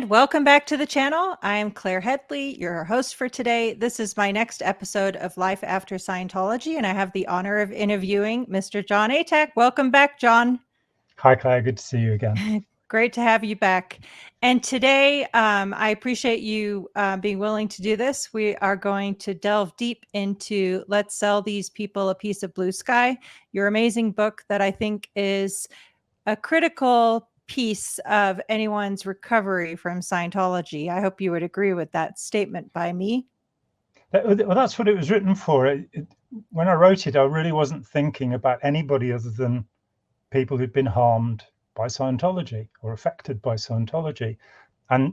And welcome back to the channel. I am Claire Headley, your host for today. This is my next episode of Life After Scientology, and I have the honor of interviewing Mr. Jon Atack. Welcome back, Jon. Hi, Claire. Good to see you again. Great to have you back. And today, I appreciate you being willing to do this. We are going to delve deep into Let's Sell These People a Piece of Blue Sky, your amazing book that I think is a critical piece of anyone's recovery from Scientology. I hope you would agree with that statement by me. Well, that's what it was written for. When I wrote it, I really wasn't thinking about anybody other than people who'd been harmed by Scientology or affected by Scientology. And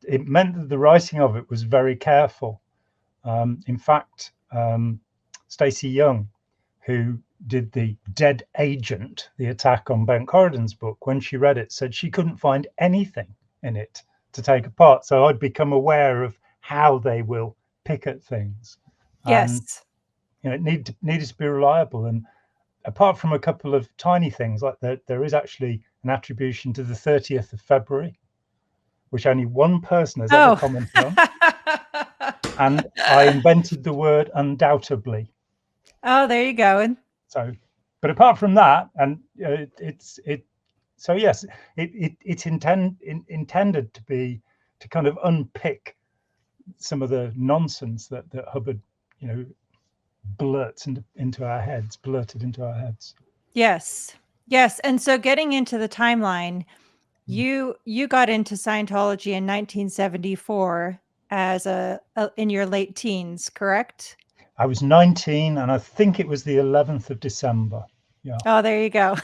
it meant that the writing of it was very careful. In fact, Stacey Young, who did the Dead Agent, the attack on Ben Corridan's book, when she read it, said she couldn't find anything in it to take apart. So I'd become aware of how they will pick at things. Yes. And, it needed to be reliable. And apart from a couple of tiny things, like there is actually an attribution to the 30th of February, which only one person has ever commented on. And I invented the word undoubtedly. Oh, there you go. So, but apart from that, and so yes, it's intended to kind of unpick some of the nonsense that Hubbard, blurted into our heads. Yes. And so getting into the timeline, you got into Scientology in 1974 as in your late teens, correct? I was 19, and I think it was the 11th of December. Yeah. Oh, there you go.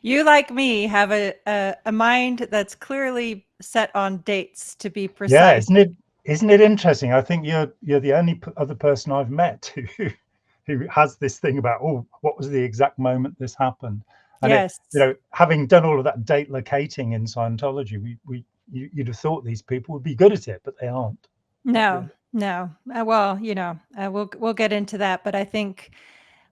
You, like me, have a mind that's clearly set on dates, to be precise. Yeah, isn't it interesting? I think you're the only other person I've met who has this thing about, what was the exact moment this happened? And yes. Having done all of that date locating in Scientology, you'd have thought these people would be good at it, but they aren't. No. Well, we'll get into that, but I think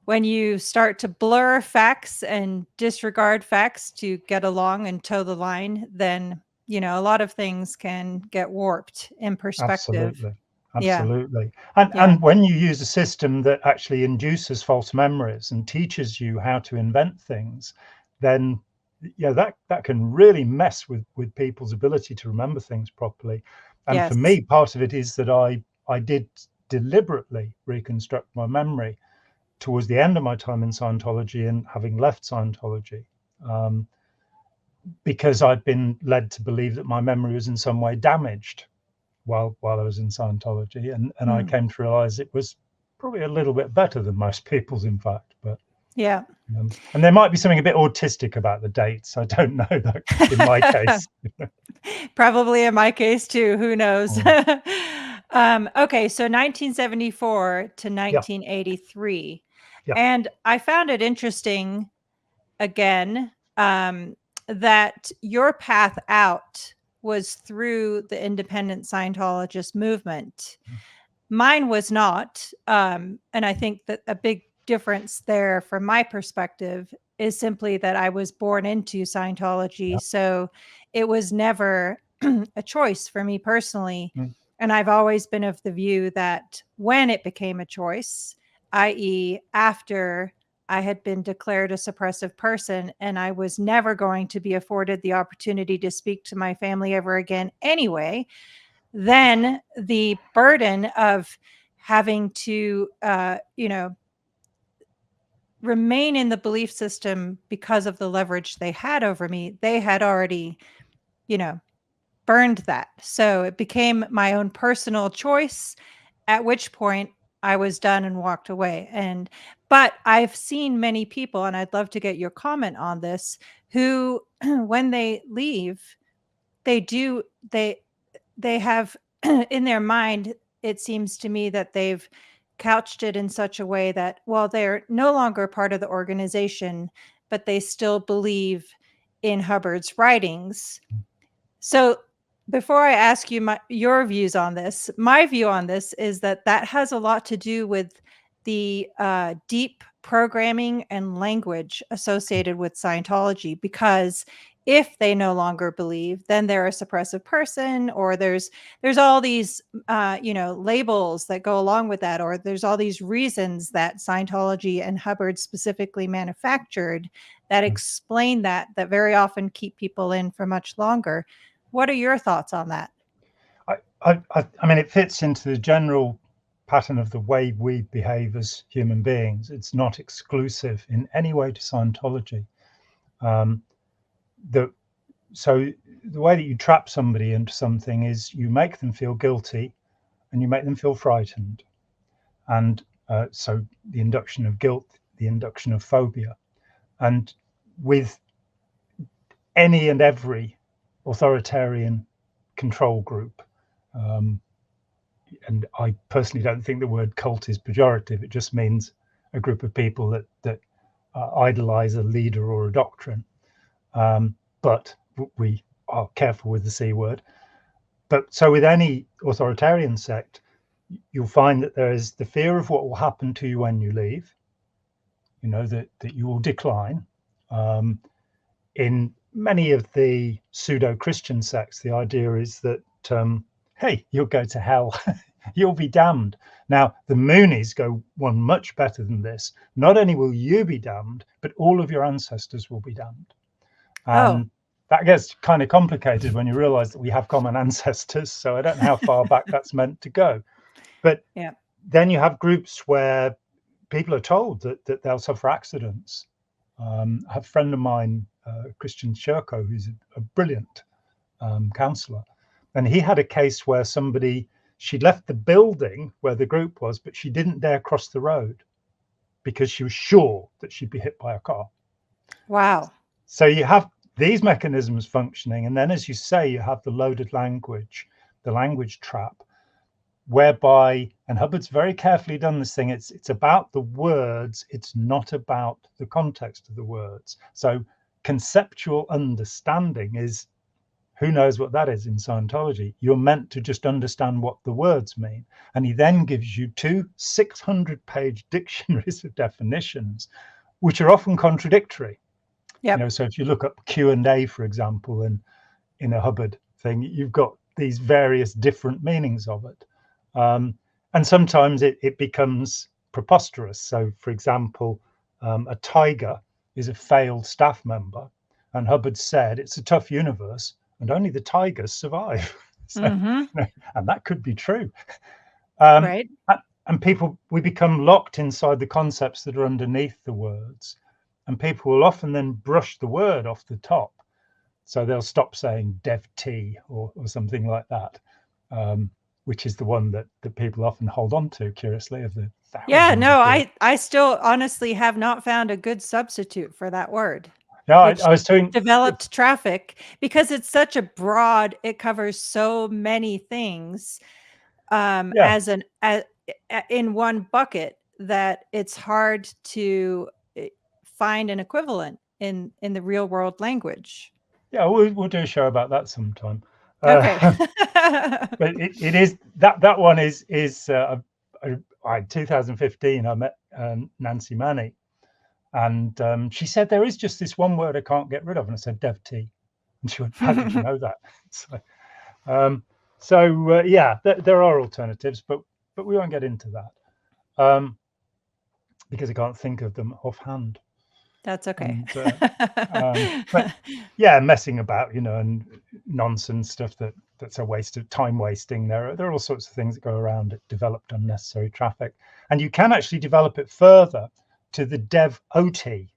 when you start to blur facts and disregard facts to get along and toe the line, then a lot of things can get warped in perspective. Absolutely. Yeah. And when you use a system that actually induces false memories and teaches you how to invent things, then that can really mess with people's ability to remember things properly. And for me, part of it is that I did deliberately reconstruct my memory towards the end of my time in Scientology and having left Scientology, because I'd been led to believe that my memory was in some way damaged while I was in Scientology, and I came to realize it was probably a little bit better than most people's, in fact. But yeah, and there might be something a bit autistic about the dates. I don't know that in my case. Probably in my case too. Who knows? Okay, so 1974 to 1983. Yeah. And I found it interesting, again, that your path out was through the independent Scientologist movement. Mine was not. And I think that a big difference there from my perspective is simply that I was born into Scientology. Yeah. So it was never a choice for me personally. And I've always been of the view that when it became a choice, i.e. after I had been declared a suppressive person and I was never going to be afforded the opportunity to speak to my family ever again anyway, then the burden of having to, remain in the belief system because of the leverage they had over me, they had already, burned that. So it became my own personal choice, at which point I was done and walked away. But I've seen many people, and I'd love to get your comment on this, who, when they leave, they have in their mind, it seems to me that they've couched it in such a way that, well, they're no longer part of the organization, but they still believe in Hubbard's writings. So before I ask you your views on this, my view on this is that has a lot to do with the deep programming and language associated with Scientology, because if they no longer believe, then they're a suppressive person, or there's all these labels that go along with that, or there's all these reasons that Scientology and Hubbard specifically manufactured that explain that very often keep people in for much longer. What are your thoughts on that? I mean, it fits into the general pattern of the way we behave as human beings. It's not exclusive in any way to Scientology. So the way that you trap somebody into something is you make them feel guilty and you make them feel frightened. And so the induction of guilt, the induction of phobia. And with any and every authoritarian control group, and I personally don't think the word cult is pejorative. It just means a group of people that idolize a leader or a doctrine. But we are careful with the C word. But so with any authoritarian sect, you'll find that there is the fear of what will happen to you when you leave, that you will decline. In many of the pseudo-Christian sects, the idea is that, hey, you'll go to hell, you'll be damned. Now, the Moonies go one much better than this. Not only will you be damned, but all of your ancestors will be damned. And that gets kind of complicated when you realize that we have common ancestors. So I don't know how far back that's meant to go. But then you have groups where people are told that they'll suffer accidents. I have a friend of mine, Christian Sherko, who's a brilliant counselor. And he had a case where she'd left the building where the group was, but she didn't dare cross the road because she was sure that she'd be hit by a car. Wow. So you have these mechanisms functioning. And then, as you say, you have the loaded language, the language trap, whereby, and Hubbard's very carefully done this thing, it's about the words, it's not about the context of the words. So conceptual understanding is, who knows what that is in Scientology? You're meant to just understand what the words mean. And he then gives you 2 600-page dictionaries of definitions, which are often contradictory. So if you look up Q&A, for example, in a Hubbard thing, you've got these various different meanings of it. And sometimes it becomes preposterous. So, for example, a tiger is a failed staff member, and Hubbard said it's a tough universe and only the tigers survive. So, and that could be true. Right. And we become locked inside the concepts that are underneath the words, and people will often then brush the word off the top. So they'll stop saying dev T or something like that. Which is the one that people often hold on to, curiously, of the thousands. Yeah, no, I still honestly have not found a good substitute for that word. Yeah, I was doing developed traffic, because it's such a broad, it covers so many things as in one bucket, that it's hard to find an equivalent in the real world language. Yeah, we'll do a show about that sometime. Okay. But it is that one is in 2015 I met Nancy Manny, and she said there is just this one word I can't get rid of, and I said dev T, and she went, how did you know that? There are alternatives, but we won't get into that because I can't think of them offhand. That's okay. But yeah, messing about, and nonsense stuff that's a waste of time wasting. There are all sorts of things that go around it, developed unnecessary traffic. And you can actually develop it further to the dev-OT.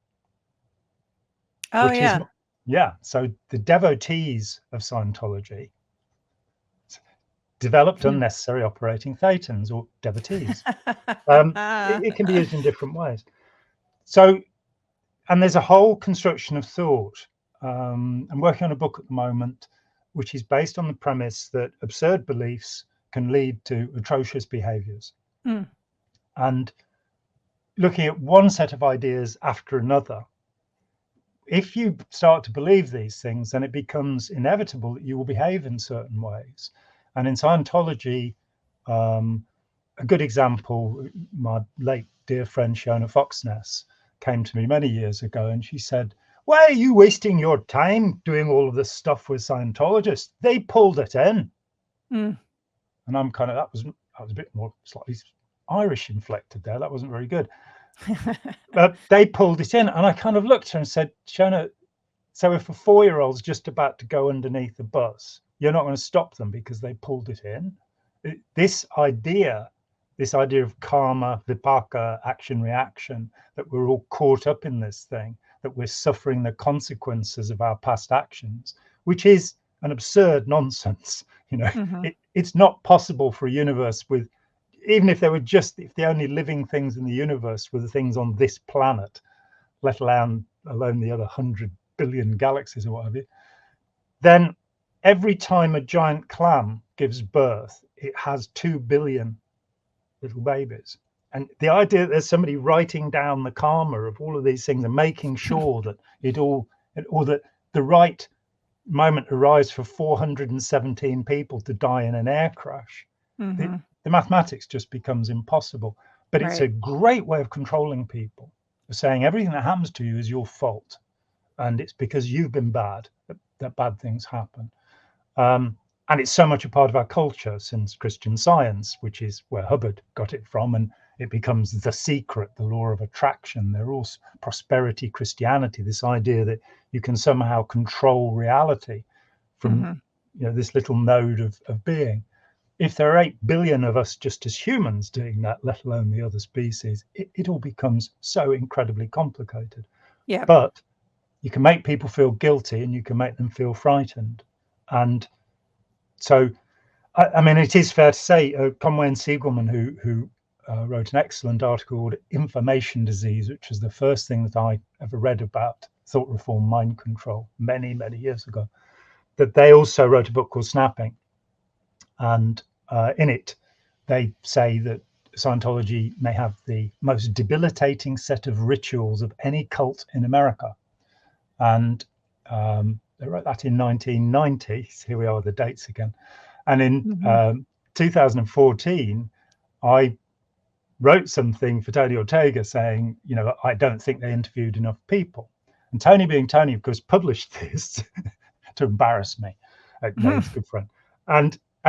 Oh, yeah. So the devotees of Scientology developed unnecessary operating thetans, or devotees. It can be used in different ways. So, and there's a whole construction of thought. I'm working on a book at the moment, which is based on the premise that absurd beliefs can lead to atrocious behaviors. And looking at one set of ideas after another, if you start to believe these things, then it becomes inevitable that you will behave in certain ways. And in Scientology, a good example, my late dear friend Shona Foxness came to me many years ago, and she said, why are you wasting your time doing all of this stuff with Scientologists? They pulled it in. Mm. And I'm kind of, that was a bit more slightly Irish inflected there. That wasn't very good. But they pulled it in. And I kind of looked at her and said, Shona, so if a 4-year-old's just about to go underneath the bus, you're not going to stop them because they pulled it in. This idea of karma, vipaka, action, reaction, that we're all caught up in this thing, that we're suffering the consequences of our past actions, which is an absurd nonsense. It's not possible for a universe with, even if if the only living things in the universe were the things on this planet, let alone the other 100 billion galaxies or what have you, then every time a giant clam gives birth, it has 2 billion little babies. And the idea that there's somebody writing down the karma of all of these things and making sure that that the right moment arrives for 417 people to die in an air crash, the mathematics just becomes impossible. But it's a great way of controlling people, of saying everything that happens to you is your fault, and it's because you've been bad that bad things happen. And it's so much a part of our culture since Christian Science, which is where Hubbard got it from, and it becomes the secret, the law of attraction. They're all prosperity Christianity, this idea that you can somehow control reality from this little node of being. If there are 8 billion of us just as humans doing that, let alone the other species, it all becomes so incredibly complicated. Yeah. But you can make people feel guilty and you can make them feel frightened. And so, I mean, it is fair to say, Conmen Siegelman, who wrote an excellent article called Information Disease, which was the first thing that I ever read about thought reform, mind control, many, many years ago, that they also wrote a book called Snapping. And in it, they say that Scientology may have the most debilitating set of rituals of any cult in America. And they wrote that in 1990. Here we are, the dates again. And in 2014, I wrote something for Tony Ortega saying, I don't think they interviewed enough people. And Tony, being Tony, of course, published this to embarrass me. He's a good friend.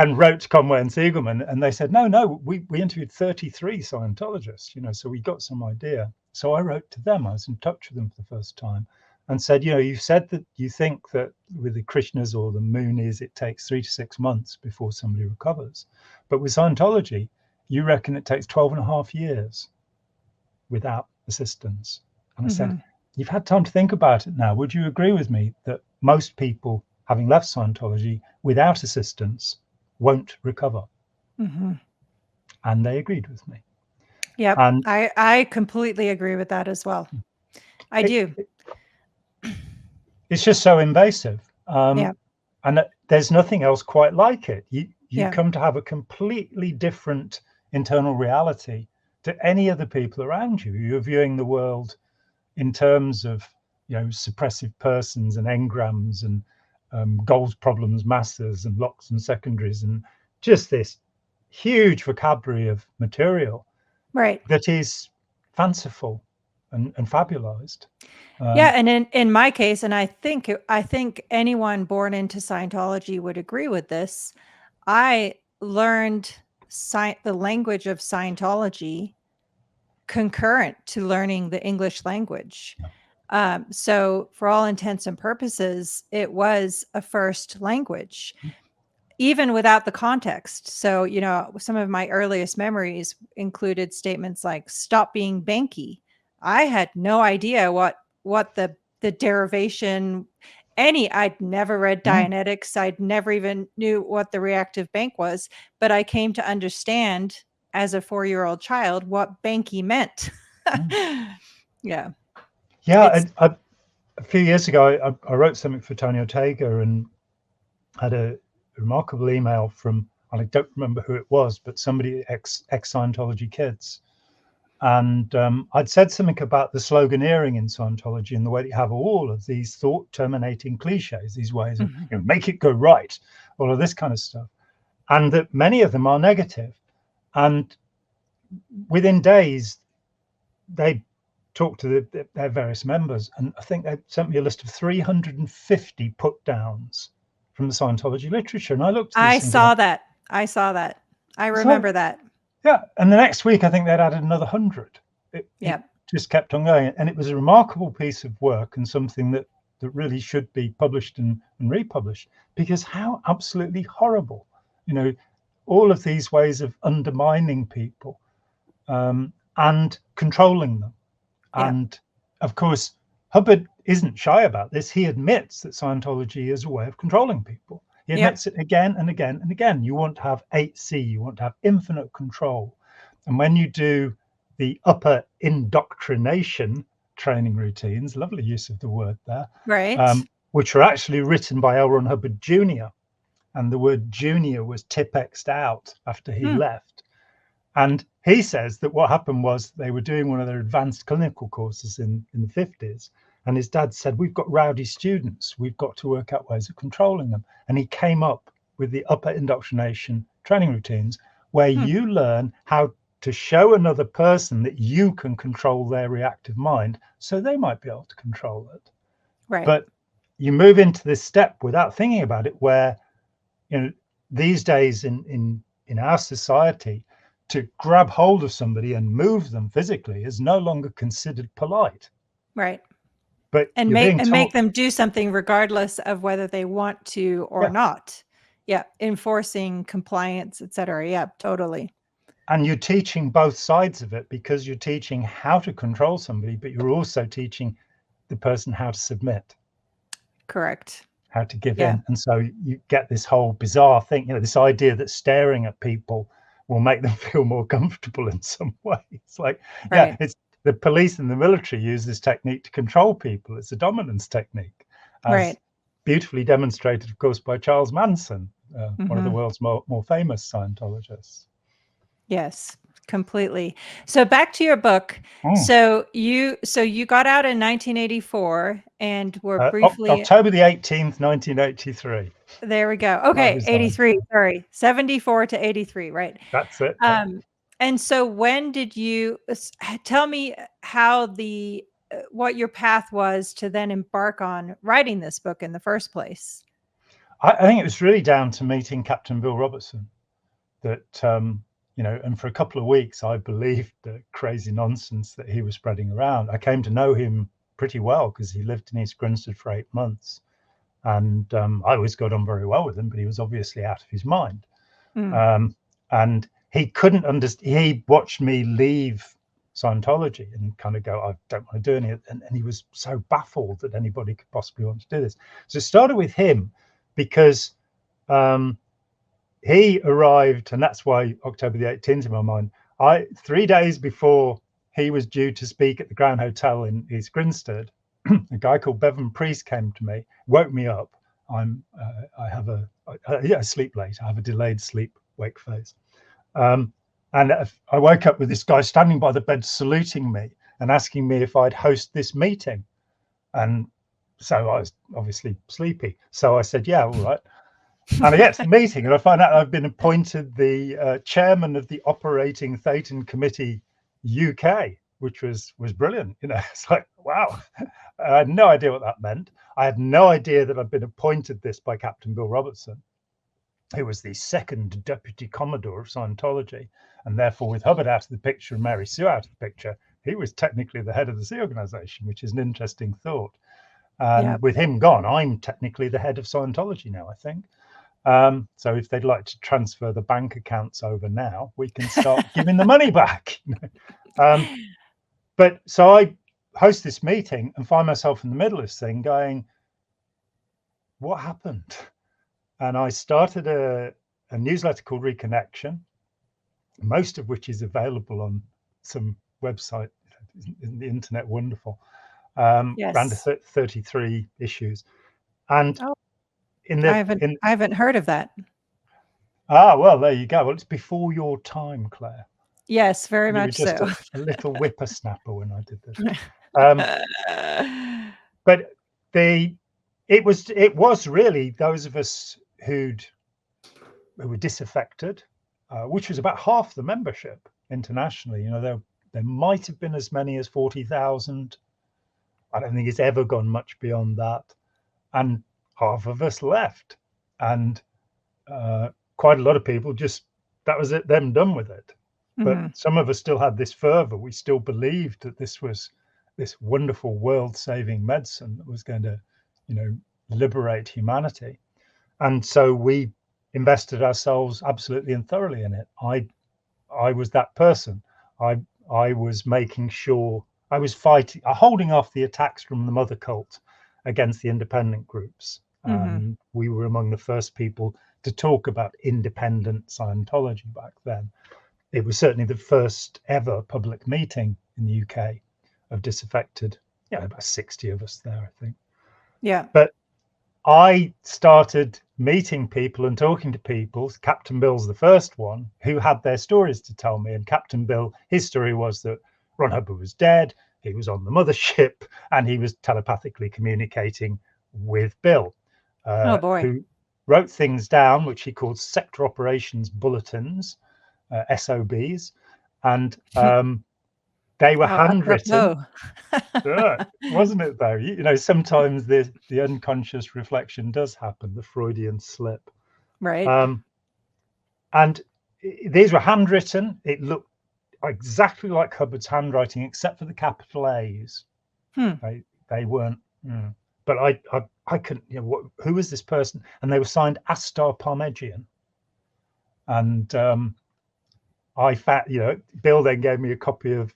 And wrote to Conway and Siegelman, and they said, no, we interviewed 33 Scientologists, so we got some idea. So I wrote to them. I was in touch with them for the first time and said, you said that you think that with the Krishnas or the Moonies, it takes 3 to 6 months before somebody recovers. But with Scientology, you reckon it takes 12.5 years without assistance. And I said, you've had time to think about it now. Would you agree with me that most people, having left Scientology without assistance, won't recover? And they agreed with me. Yeah, and I completely agree with that as well. I do. It's just so invasive. Yeah. And there's nothing else quite like it. You Yeah. come to have a completely different internal reality to any other people around you. You're viewing the world in terms of, suppressive persons and engrams and goals, problems, masses and locks and secondaries, and just this huge vocabulary of material that is fanciful and fabulized. Yeah, and in my case, and I think anyone born into Scientology would agree with this, I learned the language of Scientology concurrent to learning the English language. So for all intents and purposes, it was a first language, even without the context. So, some of my earliest memories included statements like, stop being banky. I had no idea what the derivation, I'd never read Dianetics. I'd never even knew what the reactive bank was, but I came to understand as a 4-year-old child what banky meant. Yeah. Yeah. A few years ago, I wrote something for Tony Ortega and had a remarkable email from, and I don't remember who it was, but somebody ex-Scientology kids. And I'd said something about the sloganeering in Scientology and the way that you have all of these thought-terminating clichés, these ways of make it go right, all of this kind of stuff, and that many of them are negative. And within days, they talked to their various members, and I think they sent me a list of 350 put downs from the Scientology literature. And I looked at I these things. saw that. I remember that. Yeah. And the next week, I think they'd added another 100. It just kept on going. And it was a remarkable piece of work, and something that really should be published and republished, because how absolutely horrible, all of these ways of undermining people and controlling them. And of course, Hubbard isn't shy about this. He admits that Scientology is a way of controlling people. He admits it again and again and again. You want to have 8C, you want to have infinite control. And when you do the upper indoctrination training routines, lovely use of the word there, right, which are actually written by L. Ron Hubbard Jr. And the word junior was Tipexed out after he left. And he says that what happened was they were doing one of their advanced clinical courses in the 50s. And his dad said, we've got rowdy students. We've got to work out ways of controlling them. And he came up with the upper indoctrination training routines, where you learn how to show another person that you can control their reactive mind, so they might be able to control it. right. But you move into this step without thinking about it, where, these days in our society, to grab hold of somebody and move them physically is no longer considered polite. Right. But and make them do something regardless of whether they want to or not. Yeah. Enforcing compliance, etc. Yeah, totally. And you're teaching both sides of it, because you're teaching how to control somebody, but you're also teaching the person how to submit. Correct. How to give in. And so you get this whole bizarre thing, this idea that staring at people will make them feel more comfortable in some way. It's like, it's the police and the military use this technique to control people. It's a dominance technique, as beautifully demonstrated, of course, by Charles Manson, one of the world's more famous Scientologists. Yes, completely. So back to your book. So you got out in 1984 and were briefly October the 18th, 1983. There we go. Okay, 83. Sorry, 74 to 83. Right. That's it. And so when did you tell me how what your path was to then embark on writing this book in the first place? I think it was really down to meeting Captain Bill Robertson. That and for a couple of weeks, I believed the crazy nonsense that he was spreading around. I came to know him pretty well because he lived in East Grinstead for 8 months. And I always got on very well with him, but he was obviously out of his mind. And he couldn't understand. He watched me leave Scientology and kind of go, I don't want to do any. And he was so baffled that anybody could possibly want to do this. So it started with him because he arrived, and that's why October the 18th in my mind. 3 days before he was due to speak at the Grand Hotel in East Grinstead, a guy called Bevan Priest came to me, woke me up. I sleep late. I have a delayed sleep-wake phase. And I woke up with this guy standing by the bed saluting me and asking me if I'd host this meeting. And so I was obviously sleepy. So I said, yeah, all right. And I get to the meeting and I find out I've been appointed the chairman of the Operating Thetan Committee UK, which was brilliant. It's like, wow. I had no idea what that meant. I had no idea that I'd been appointed this by Captain Bill Robertson, who was the second deputy commodore of Scientology. And therefore, with Hubbard out of the picture and Mary Sue out of the picture, he was technically the head of the Sea Organization, which is an interesting thought. And with him gone, I'm technically the head of Scientology now, I think. So if they'd like to transfer the bank accounts over now, we can start giving the money back. But so I host this meeting and find myself in the middle of this thing going, what happened? And I started a newsletter called Reconnection, most of which is available on some website. Isn't the internet wonderful? Around 33 issues. And I haven't heard of that. Well, there you go. Well, it's before your time, Claire. Yes, very much so. Just a little whippersnapper when I did this. But it was really those of us who were disaffected, which was about half the membership internationally. There were There might have been as many as 40,000. I don't think it's ever gone much beyond that. And half of us left. And quite a lot of people just, that was it, them done with it. But some of us still had this fervor. We still believed that this was this wonderful world-saving medicine that was going to, liberate humanity. And so we invested ourselves absolutely and thoroughly in it. I was that person. I was making sure I was fighting, holding off the attacks from the mother cult against the independent groups. And we were among the first people to talk about independent Scientology back then. It was certainly the first ever public meeting in the UK of disaffected. Yeah, about 60 of us there, I think. Yeah. But I started meeting people and talking to people. Captain Bill's the first one who had their stories to tell me. And Captain Bill, his story was that Ron Hubbard was dead. He was on the mothership and he was telepathically communicating with Bill, Oh boy. who wrote things down, which he called sector operations bulletins, SOBs. And they were handwritten. Wasn't it though? Sometimes the unconscious reflection does happen, the Freudian slip. Right. And these were handwritten. It looked exactly like Hubbard's handwriting, except for the capital A's. They weren't. But I couldn't. Who was this person? And they were signed Astar Parmegian. And I found, Bill then gave me a copy of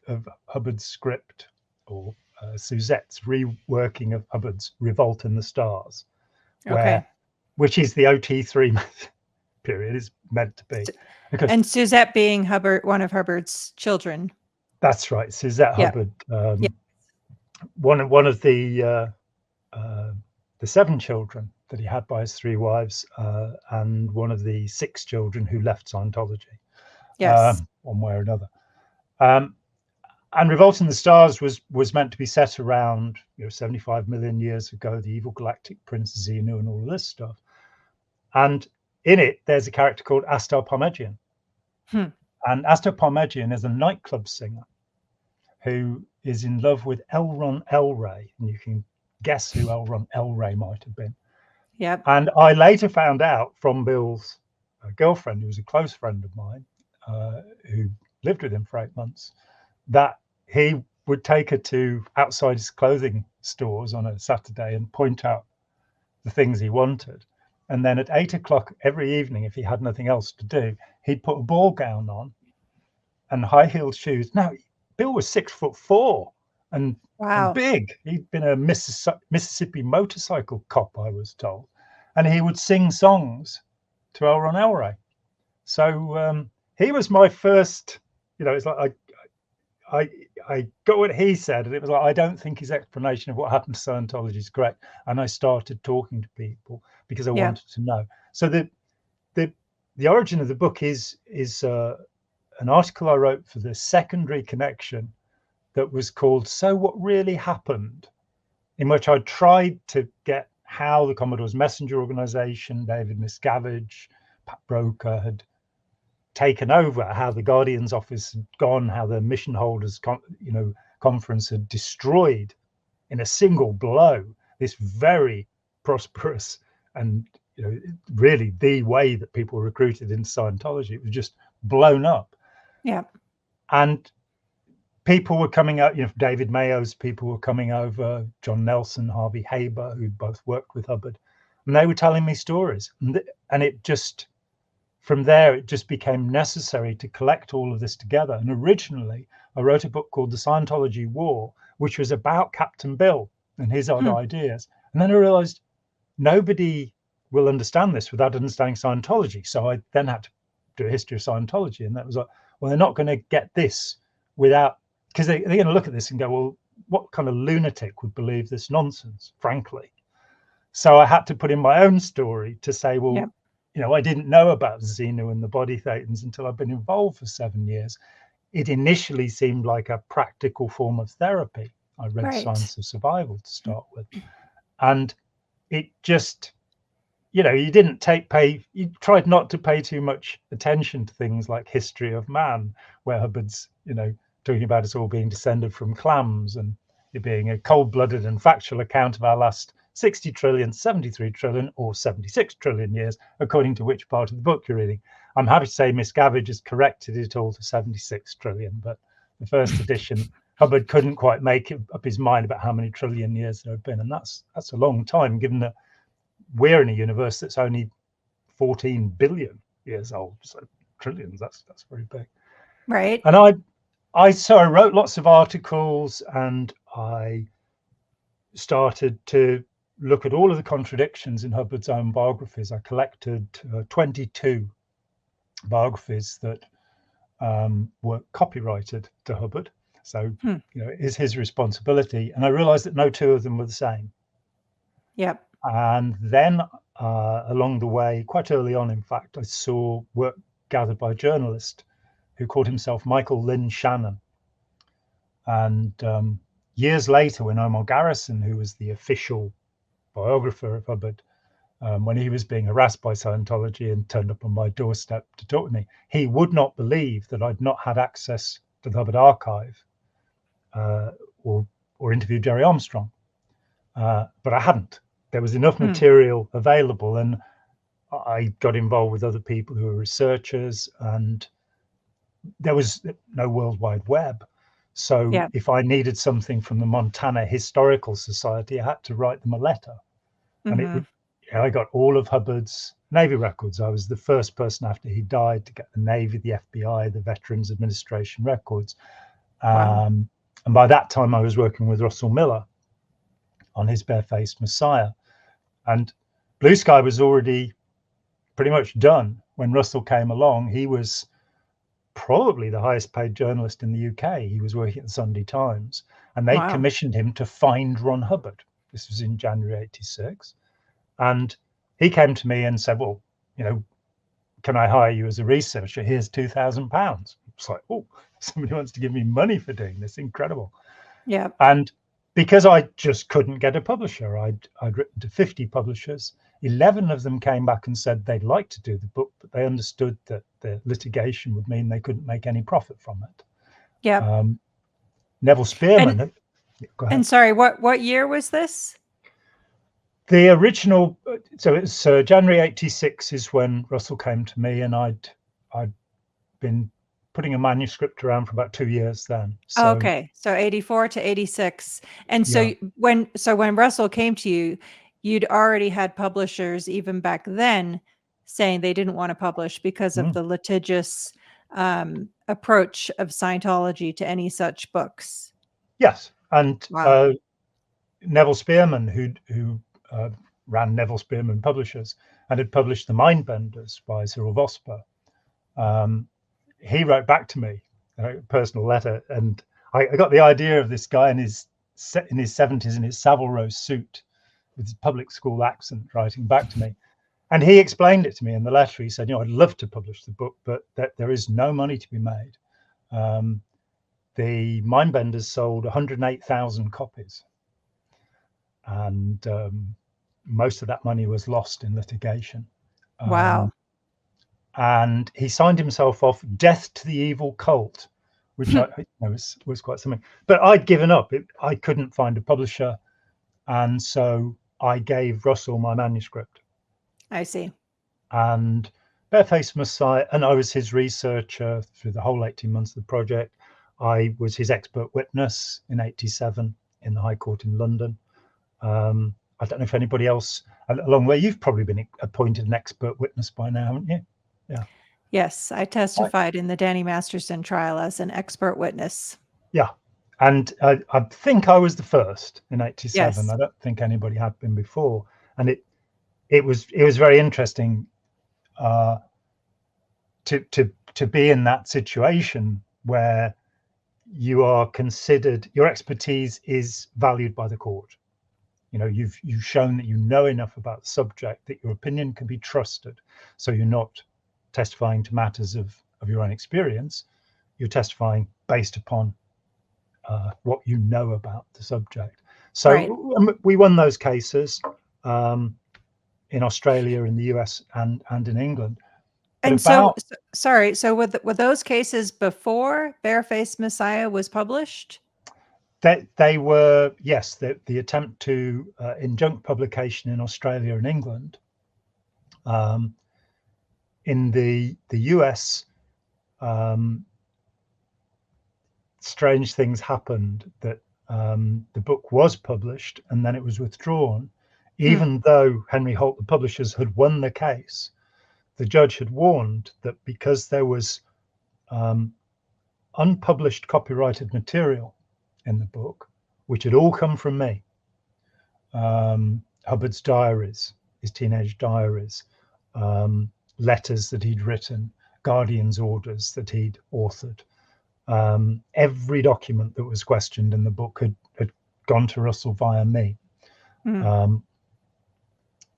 Hubbard's script, or Suzette's reworking of Hubbard's Revolt in the Stars, which is the OT3 period is meant to be. And Suzette being Hubbard, one of Hubbard's children. That's right, Suzette Hubbard, one of the 7 children that he had by his 3 wives, and one of the 6 children who left Scientology. Yes. One way or another. And Revolt in the Stars was meant to be set around 75 million years ago, the evil galactic prince Xenu and all of this stuff. And in it, there's a character called Astar Parmegian. And Astar Parmegian is a nightclub singer who is in love with L. Ron El Ray. And you can guess who L. Ron El Ray might have been. Yep. And I later found out from Bill's girlfriend, who was a close friend of mine, who lived with him for 8 months, that he would take her to outside his clothing stores on a Saturday and point out the things he wanted. And then at 8 o'clock every evening, if he had nothing else to do, he'd put a ball gown on and high-heeled shoes. Now, Bill was 6'4" and big. He'd been a Mississippi motorcycle cop, I was told. And he would sing songs to L. Ron El Ray. So he was my first, it's like I got what he said, and it was like, I don't think his explanation of what happened to Scientology is correct. And I started talking to people because I wanted to know. So the origin of the book is an article I wrote for the second Reconnection that was called So What Really Happened, in which I tried to get how the Commodore's messenger organization, David Miscavige, Pat Broker had taken over, how the Guardian's office had gone, how the mission holders conference had destroyed in a single blow this very prosperous and really the way that people were recruited into Scientology. It was just blown up. Yeah. And people were coming out, David Mayo's people were coming over, John Nelson, Harvey Haber, who both worked with Hubbard, and they were telling me stories. And it just, from there, it just became necessary to collect all of this together. And originally, I wrote a book called The Scientology War, which was about Captain Bill and his odd ideas. And then I realized nobody will understand this without understanding Scientology. So I then had to do a history of Scientology. And that was like, well, they're not going to get this without, because they're going to look at this and go, well, what kind of lunatic would believe this nonsense, frankly? So I had to put in my own story to say, well, I didn't know about Xenu and the body thetans until I've been involved for 7 years. It initially seemed like a practical form of therapy. I read Science of Survival to start with. And it just, you tried not to pay too much attention to things like History of Man, where Hubbard's, talking about us all being descended from clams and it being a cold-blooded and factual account of our last 60 trillion, 73 trillion, or 76 trillion years, according to which part of the book you're reading. I'm happy to say Miscavige has corrected it all to 76 trillion, but the first edition, Hubbard couldn't quite make up his mind about how many trillion years there have been, and that's a long time, given that we're in a universe that's only 14 billion years old. So trillions, that's very big. Right. And so I wrote lots of articles, and I started to look at all of the contradictions in Hubbard's own biographies. I collected 22 biographies that were copyrighted to Hubbard. So, it is his responsibility. And I realized that no two of them were the same. Yep. And then along the way, quite early on, in fact, I saw work gathered by a journalist who called himself Michael Lynn Shannon. And years later, when Omar Garrison, who was the official biographer of Hubbard, when he was being harassed by Scientology and turned up on my doorstep to talk to me, he would not believe that I'd not had access to the Hubbard archive or interviewed Jerry Armstrong. But I hadn't. There was enough material available, and I got involved with other people who were researchers, and there was no World Wide Web. So if I needed something from the Montana Historical Society, I had to write them a letter. And I got all of Hubbard's Navy records. I was the first person after he died to get the Navy, the FBI, the Veterans Administration records. And by that time, I was working with Russell Miller on his Barefaced Messiah. And Blue Sky was already pretty much done when Russell came along. He was probably the highest paid journalist in the UK. He was working at the Sunday Times, and they commissioned him to find Ron Hubbard. This was in January '86. And he came to me and said, well, can I hire you as a researcher? Here's £2,000. It's like, oh, somebody wants to give me money for doing this. Incredible. Yeah. And because I just couldn't get a publisher, I'd written to 50 publishers. 11 of them came back and said they'd like to do the book, but they understood that the litigation would mean they couldn't make any profit from it. Yeah. Neville Spearman. Go ahead. And sorry, what year was this? The original, so it's January '86 is when Russell came to me, and I'd been putting a manuscript around for about 2 years then. So, okay, so '84 to '86, and so when Russell came to you, you'd already had publishers even back then saying they didn't want to publish because of the litigious approach of Scientology to any such books. Yes, and Neville Spearman, who ran Neville Spearman Publishers and had published The Mindbenders by Cyril Vosper. He wrote back to me a personal letter, and I got the idea of this guy in his 70s in his Savile Row suit with his public school accent writing back to me. And he explained it to me in the letter. He said, I'd love to publish the book, but that there is no money to be made. The Mindbenders sold 108,000 copies. And most of that money was lost in litigation. Wow. And he signed himself off Death to the Evil Cult, which was quite something. But I'd given up. I couldn't find a publisher. And so I gave Russell my manuscript. I see. And Barefaced Messiah, and I was his researcher through the whole 18 months of the project. I was his expert witness in '87 in the High Court in London. I don't know if anybody else along the way, you've probably been appointed an expert witness by now, haven't you? Yeah. Yes, I testified in the Danny Masterson trial as an expert witness. Yeah. And I think I was the first in '87. Yes. I don't think anybody had been before. And it was very interesting to be in that situation where you are considered, your expertise is valued by the court. You've shown that you know enough about the subject that your opinion can be trusted. So you're not testifying to matters of your own experience. You're testifying based upon what you know about the subject. So we won those cases in Australia, in the US, and in England. And so, sorry, so were those cases before Barefaced Messiah was published? They were, yes, the attempt to injunct publication in Australia and England. In the US, strange things happened that the book was published and then it was withdrawn, even though Henry Holt, the publishers, had won the case. The judge had warned that because there was unpublished copyrighted material in the book, which had all come from me, Hubbard's diaries, his teenage diaries, letters that he'd written, guardian's orders that he'd authored. Every document that was questioned in the book had gone to Russell via me,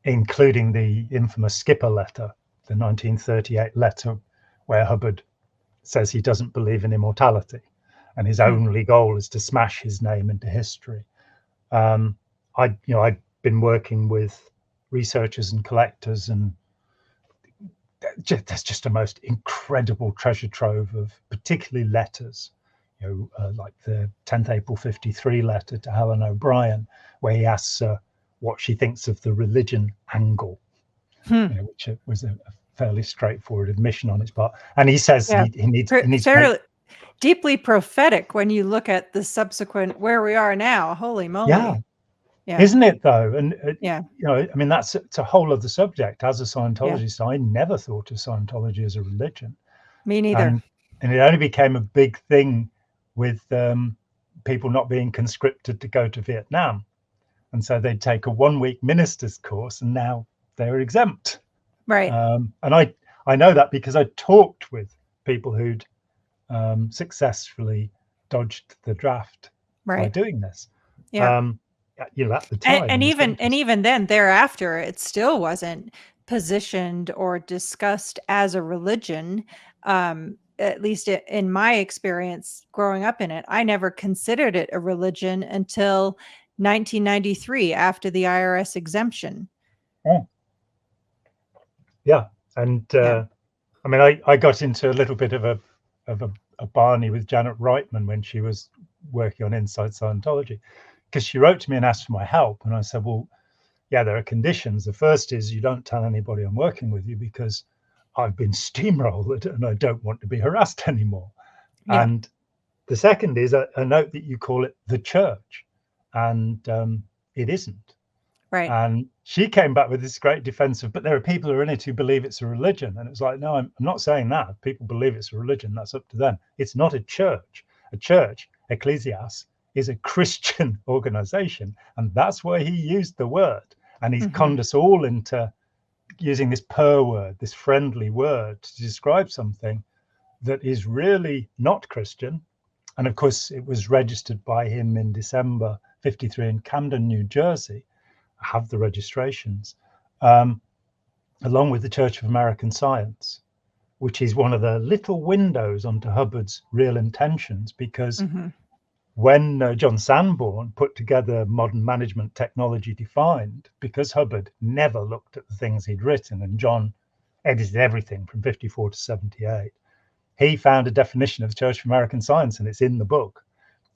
including the infamous Skipper letter, the 1938 letter where Hubbard says he doesn't believe in immortality and his only goal is to smash his name into history. I'd been working with researchers and collectors, and there's just a most incredible treasure trove of particularly letters, like the 10th April 53 letter to Helen O'Brien, where he asks her what she thinks of the religion angle, which was a fairly straightforward admission on his part. And he says he needs deeply prophetic when you look at the subsequent where we are now. Holy moly. Yeah. Isn't it though? And I mean, it's a whole other subject. As a Scientologist, I never thought of Scientology as a religion. Me neither. And it only became a big thing with people not being conscripted to go to Vietnam. And so they'd take a 1-week minister's course and now they're exempt. Right. And I know that because I talked with people who'd successfully dodged the draft by doing this. At the time, and even then, thereafter, it still wasn't positioned or discussed as a religion. At least in my experience growing up in it, I never considered it a religion until 1993, after the IRS exemption. Yeah, and I mean, I got into a little bit of a barney with Janet Reitman when she was working on Inside Scientology, because she wrote to me and asked for my help, and I said, well, yeah, there are conditions. The first is you don't tell anybody I'm working with you because I've been steamrolled and I don't want to be harassed anymore. And the second is a note that you call it the church, and it isn't. Right. And she came back with this great defense of, but there are people who are in it who believe it's a religion. And it's like, no, I'm not saying that. People believe it's a religion. That's up to them. It's not a church. A church, ecclesias, is a Christian organization. And that's where he used the word. And he's conned us all into using this per word, this friendly word to describe something that is really not Christian. And of course, it was registered by him in December 53 in Camden, New Jersey. I have the registrations, along with the Church of American Science, which is one of the little windows onto Hubbard's real intentions, because when John Sanborn put together Modern Management Technology Defined, because Hubbard never looked at the things he'd written, and John edited everything from 54 to 78, he found a definition of the Church of American Science, and it's in the book,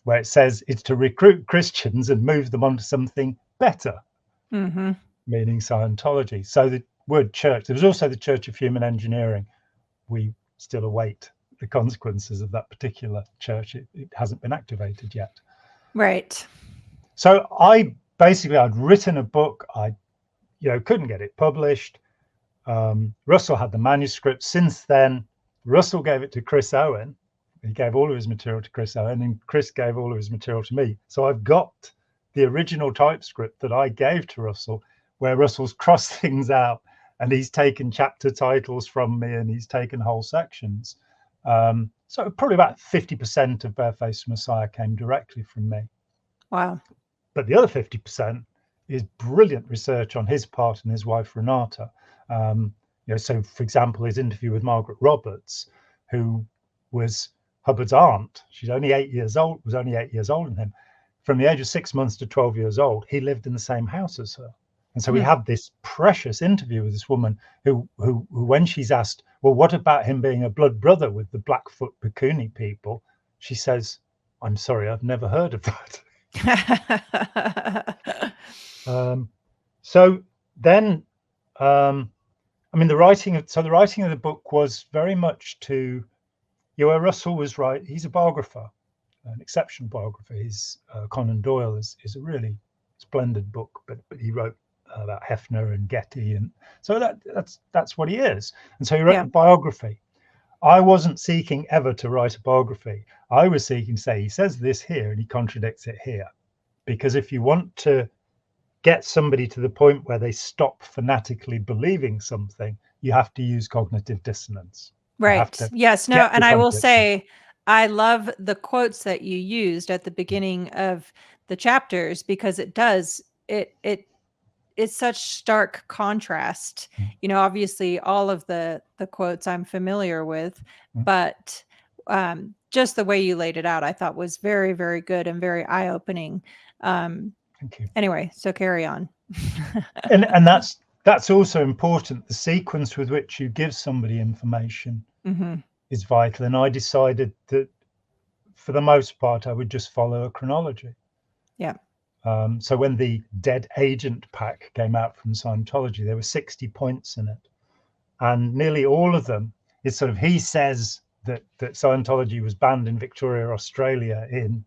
where it says it's to recruit Christians and move them onto something better, meaning Scientology. So the word church, there was also the Church of Human Engineering. We still await the consequences of that particular church. It hasn't been activated yet. Right. So I'd written a book. I couldn't get it published. Russell had the manuscript. Since then, Russell gave it to Chris Owen. He gave all of his material to Chris Owen, and Chris gave all of his material to me. So I've got the original typescript that I gave to Russell, where Russell's crossed things out and he's taken chapter titles from me and he's taken whole sections. So probably about 50% of Barefaced Messiah came directly from me. Wow. But the other 50% is brilliant research on his part and his wife, Renata. So for example, his interview with Margaret Roberts, who was Hubbard's aunt. She's only 8 years old, was only 8 years older than him. From the age of 6 months to 12 years old, he lived in the same house as her. And so we had this precious interview with this woman who, when she's asked, well, what about him being a blood brother with the Blackfoot Pekuni people? She says, I'm sorry, I've never heard of that. So then, I mean, the writing of the book was very much to, Russell was right. He's a biographer, an exceptional biographer. His Conan Doyle is a really splendid book, but he wrote about Hefner and Getty, and so that's what he is. And so he wrote a biography. I wasn't seeking ever to write a biography. I was seeking to say, he says this here and he contradicts it here. Because if you want to get somebody to the point where they stop fanatically believing something, you have to use cognitive dissonance. Right. Yes. No. And I will say, I love the quotes that you used at the beginning of the chapters, because it's such stark contrast. Obviously all of the quotes I'm familiar with, but just the way you laid it out, I thought was very, very good and very eye-opening. Thank you. Anyway, so carry on. and that's also important. The sequence with which you give somebody information is vital. And I decided that for the most part, I would just follow a chronology. Yeah. So when the Dead Agent pack came out from Scientology, there were 60 points in it. And nearly all of them is sort of, he says that Scientology was banned in Victoria, Australia in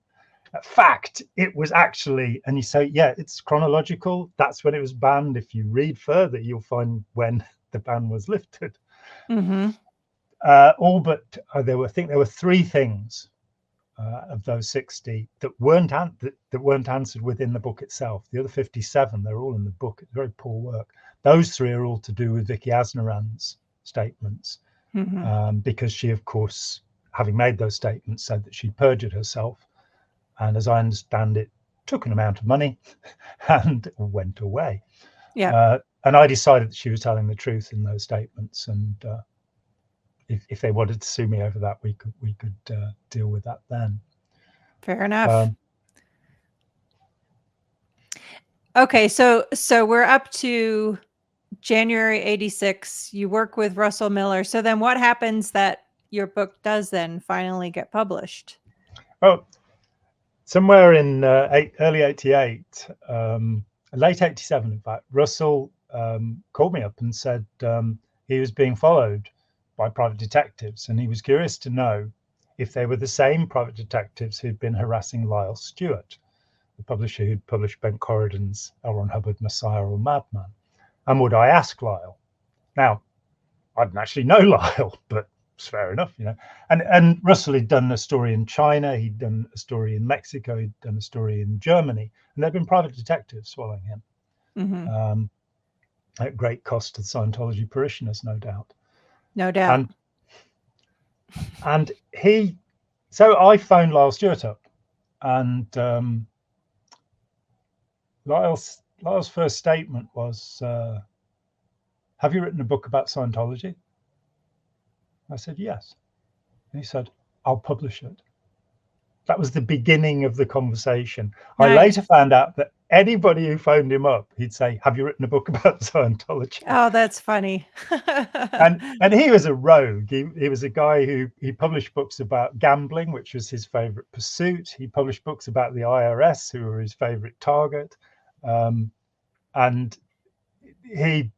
fact, it was actually, and you say, yeah, it's chronological. That's when it was banned. If you read further, you'll find when the ban was lifted. All but there were 3 things of those 60 that weren't answered within the book itself. The other 57, they're all in the book. It's very poor work. Those 3 are all to do with Vicky Asnaran's statements, because she, of course, having made those statements, said that she'd perjured herself. And as I understand it, took an amount of money and went away. Yeah. And I decided that she was telling the truth in those statements. And if they wanted to sue me over that, we could deal with that then. Fair enough. Okay, so we're up to January 86. You work with Russell Miller. So then what happens that your book does then finally get published? Oh, somewhere in early 88, late 87, in fact, Russell called me up and said he was being followed by private detectives, and he was curious to know if they were the same private detectives who'd been harassing Lyle Stewart, the publisher who'd published Ben Corridan's L. Ron Hubbard, Messiah or Madman. And would I ask Lyle? Now, I didn't actually know Lyle, but it's fair enough, And Russell had done a story in China, he'd done a story in Mexico, he'd done a story in Germany, and there'd been private detectives following him. At great cost to the Scientology parishioners, no doubt. No doubt. And so I phoned Lyle Stewart up, and Lyle's first statement was, have you written a book about Scientology? I said, yes. And he said, I'll publish it. That was the beginning of the conversation. Nice. I later found out that anybody who phoned him up, he'd say, have you written a book about Scientology? Oh, that's funny. and he was a rogue. He was a guy he published books about gambling, which was his favorite pursuit. He published books about the IRS, who were his favorite target. And he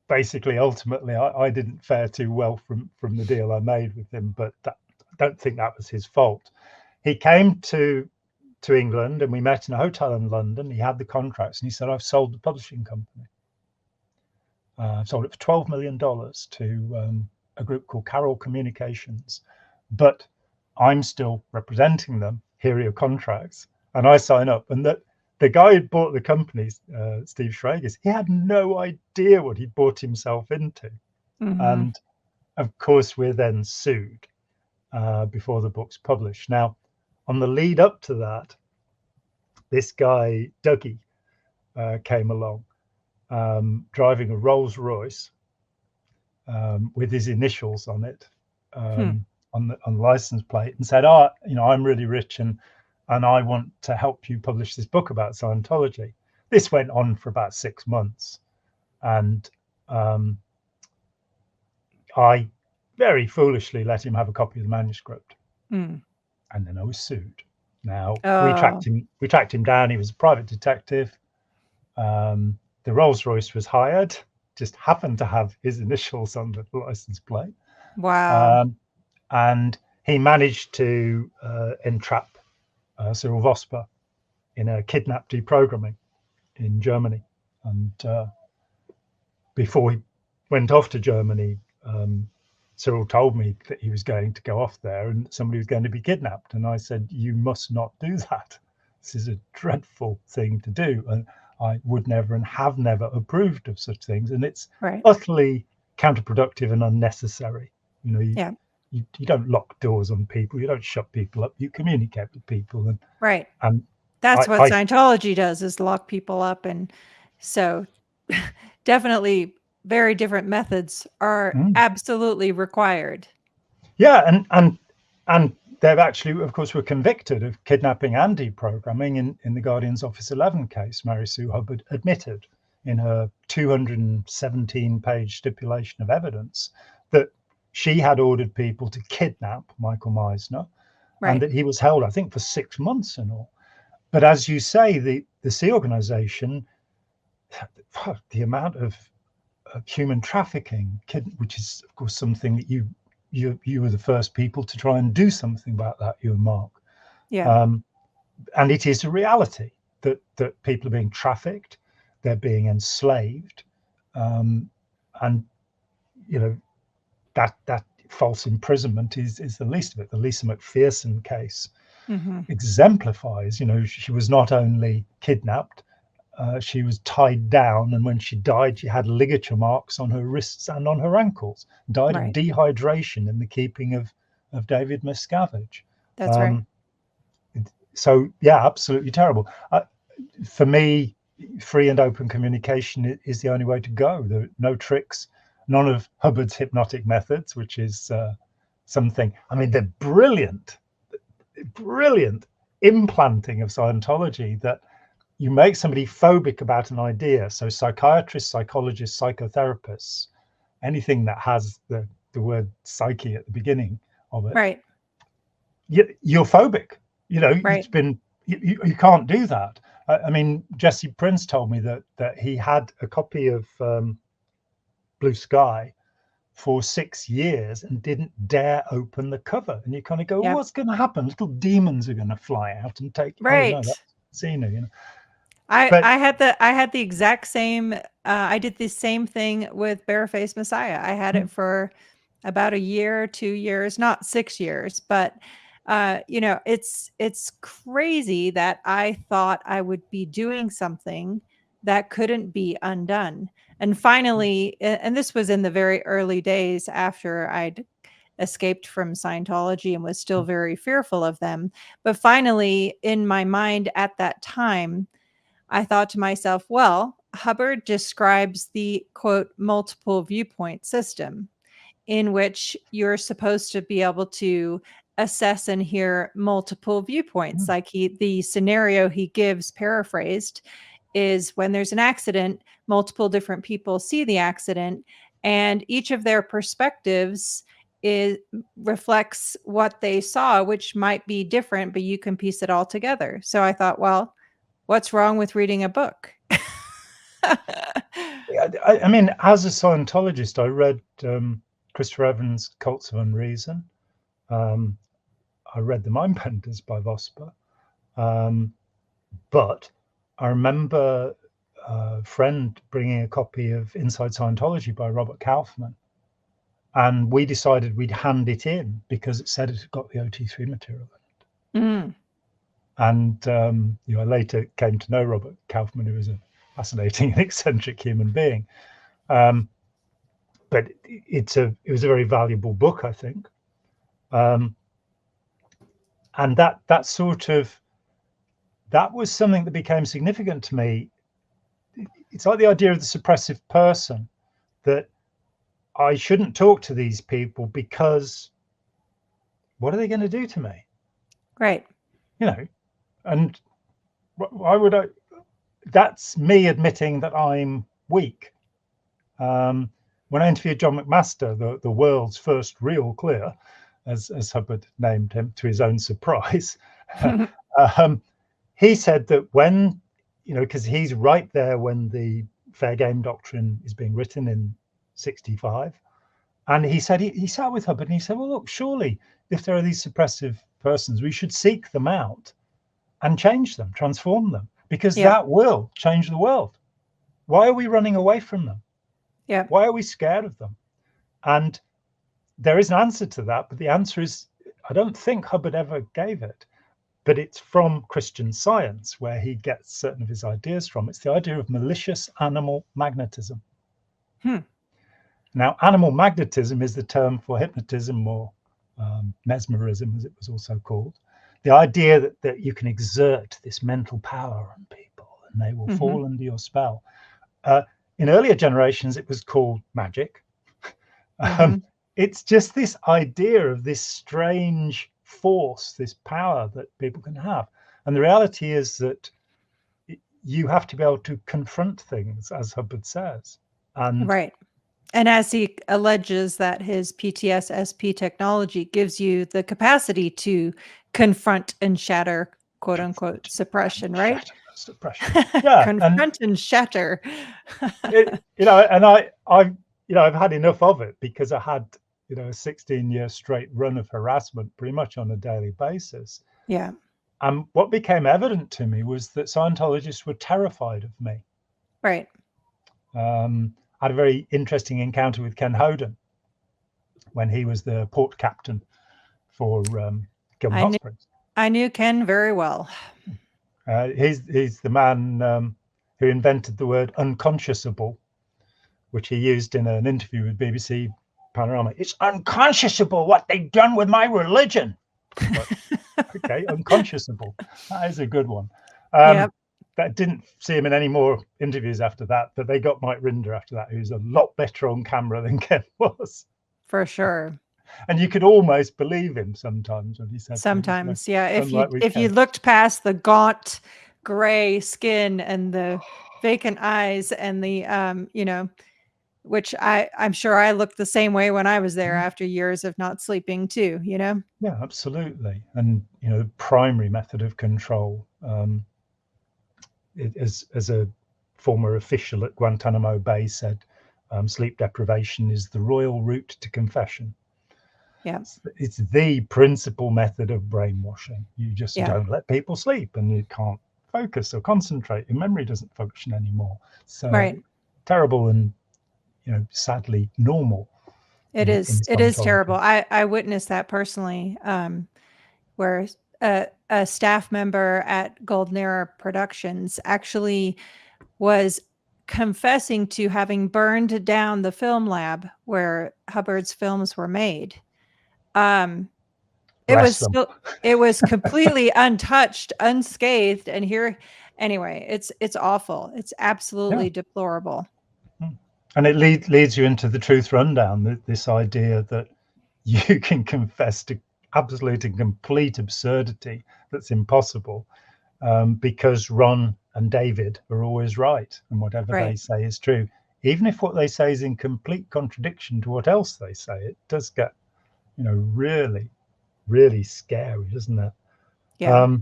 basically, ultimately, I didn't fare too well from the deal I made with him, but I don't think that was his fault. He came to England and we met in a hotel in London. He had the contracts and he said, I've sold the publishing company. I've sold it for $12 million to a group called Carroll Communications, but I'm still representing them. Here are your contracts. And I sign up. And the guy who bought the company, Steve Schrager, he had no idea what he'd bought himself into. And of course, we're then sued before the book's published. Now, on the lead up to that, this guy, Dougie, came along driving a Rolls Royce with his initials on it, on the license plate, and said, I'm really rich and I want to help you publish this book about Scientology. This went on for about 6 months. And I very foolishly let him have a copy of the manuscript, Mm. and then I was sued. Now we Oh, tracked him down. He was a private detective. The Rolls Royce was hired, just happened to have his initials on the license plate. wow. And he managed to entrap Cyril Vosper in a kidnap deprogramming in Germany. And before he went off to Germany, Cyril told me that he was going to go off there and somebody was going to be kidnapped. And I said, you must not do that. This is a dreadful thing to do. And I would never and have never approved of such things. And it's Right. utterly counterproductive and unnecessary. You know, Yeah. you don't lock doors on people. You don't shut people up. You communicate with people. Right. And That's what I Scientology does, is lock people up. And so definitely very different methods are absolutely required. yeah, and they've actually, of course, were convicted of kidnapping and deprogramming in the Guardian's Office 11 case. Mary Sue Hubbard admitted in her 217-page stipulation of evidence that she had ordered people to kidnap Michael Meisner, and Right. that he was held, I think, for 6 months and all. But as you say, the Sea Organization, the amount of human trafficking, which is, of course, something that you were the first people to try and do something about that, you and Mark. Yeah. And it is a reality that people are being trafficked, they're being enslaved, and you know that false imprisonment is the least of it. The Lisa McPherson case exemplifies. You know, she was not only kidnapped, she was tied down, and when she died, she had ligature marks on her wrists and on her ankles. Died of Right. dehydration in the keeping of David Miscavige. That's right. So yeah, absolutely terrible. For me, free and open communication is the only way to go. There are no tricks, none of Hubbard's hypnotic methods, which is something. I mean, they're brilliant implanting of Scientology that you make somebody phobic about an idea. So psychiatrists, psychologists, psychotherapists, anything that has the word psyche at the beginning of it, Right. you're phobic. You know, Right. it's been you can't do that. I mean, Jesse Prince told me that he had a copy of Blue Sky for 6 years and didn't dare open the cover. And you kind of go, Yep. what's going to happen? Little demons are going to fly out and take. Oh no, Right. that's Cena, you know. I But had the exact same. I did the same thing with Barefaced Messiah. I had it for about a year, 2 years, not 6 years, but you know, it's crazy that I thought I would be doing something that couldn't be undone. And finally, and this was in the very early days after I'd escaped from Scientology and was still very fearful of them. But finally, in my mind at that time, I thought to myself, well, Hubbard describes the quote, multiple viewpoint system, in which you're supposed to be able to assess and hear multiple viewpoints. Like the scenario he gives, paraphrased, is when there's an accident, multiple different people see the accident, and each of their perspectives reflects what they saw, which might be different, but you can piece it all together. So I thought, well, what's wrong with reading a book? I mean, as a Scientologist, I read Christopher Evans' Cults of Unreason. I read The Mindbenders by Vosper. But I remember a friend bringing a copy of Inside Scientology by Robert Kaufman. And we decided we'd hand it in because it said it had got the OT3 material in it. And you know, I later came to know Robert Kaufman, who was a fascinating and eccentric human being. But it was a very valuable book, I think. And that was something that became significant to me. It's like the idea of the suppressive person, that I shouldn't talk to these people because what are they going to do to me? Right. You know, and why would that's me admitting that I'm weak. when I interviewed John McMaster, the world's first real clear, as Hubbard named him to his own surprise, he said that when, because he's right there when the fair game doctrine is being written in 65. And he said, he sat with Hubbard and he said, well, look, surely if there are these suppressive persons, we should seek them out and change them, transform them, because that will change the world. Why are we running away from them? Yeah. Why are we scared of them? And there is an answer to that, but the answer is, I don't think Hubbard ever gave it, but it's from Christian Science, where he gets certain of his ideas from. It's the idea of malicious animal magnetism. Now, animal magnetism is the term for hypnotism, or mesmerism, as it was also called. The idea that you can exert this mental power on people and they will fall under your spell. In earlier generations, it was called magic. It's just this idea of this strange force, this power that people can have. And the reality is that you have to be able to confront things, as Hubbard says. And right. And as he alleges that his PTS-SP technology gives you the capacity to confront and shatter, quote unquote, suppression, right? Suppression. Yeah. Confront and shatter. And I've had enough of it, because I had, a 16-year straight run of harassment pretty much on a daily basis. Yeah. And what became evident to me was that Scientologists were terrified of me. Right. I had a very interesting encounter with Ken Hoden when he was the port captain for Gilman Hot Springs. I knew Ken very well. He's the man who invented the word unconscionable, which he used in an interview with BBC Panorama. It's unconscionable what they've done with my religion. But, okay, unconscionable. That is a good one. That didn't see him in any more interviews after that, but they got Mike Rinder after that, who's a lot better on camera than Ken was. For sure. And you could almost believe him sometimes when he said sometimes, things, yeah. If you looked past the gaunt gray skin and the vacant eyes and the which I'm sure I looked the same way when I was there after years of not sleeping too, Yeah, absolutely. And the primary method of control, as a former official at Guantanamo Bay said, sleep deprivation is the royal route to confession. Yeah, it's the principal method of brainwashing. You just don't let people sleep, and you can't focus or concentrate. Your memory doesn't function anymore. So terrible and sadly normal. It is terrible. I witnessed that personally, where a staff member at Golden Era Productions actually was confessing to having burned down the film lab where Hubbard's films were made. It was completely untouched, unscathed, and anyway, it's awful. It's absolutely deplorable. And it leads you into the truth rundown, this idea that you can confess to absolute and complete absurdity that's impossible, because Ron and David are always right, and whatever they say is true. Even if what they say is in complete contradiction to what else they say, it does get, really, really scary, doesn't it? Yeah.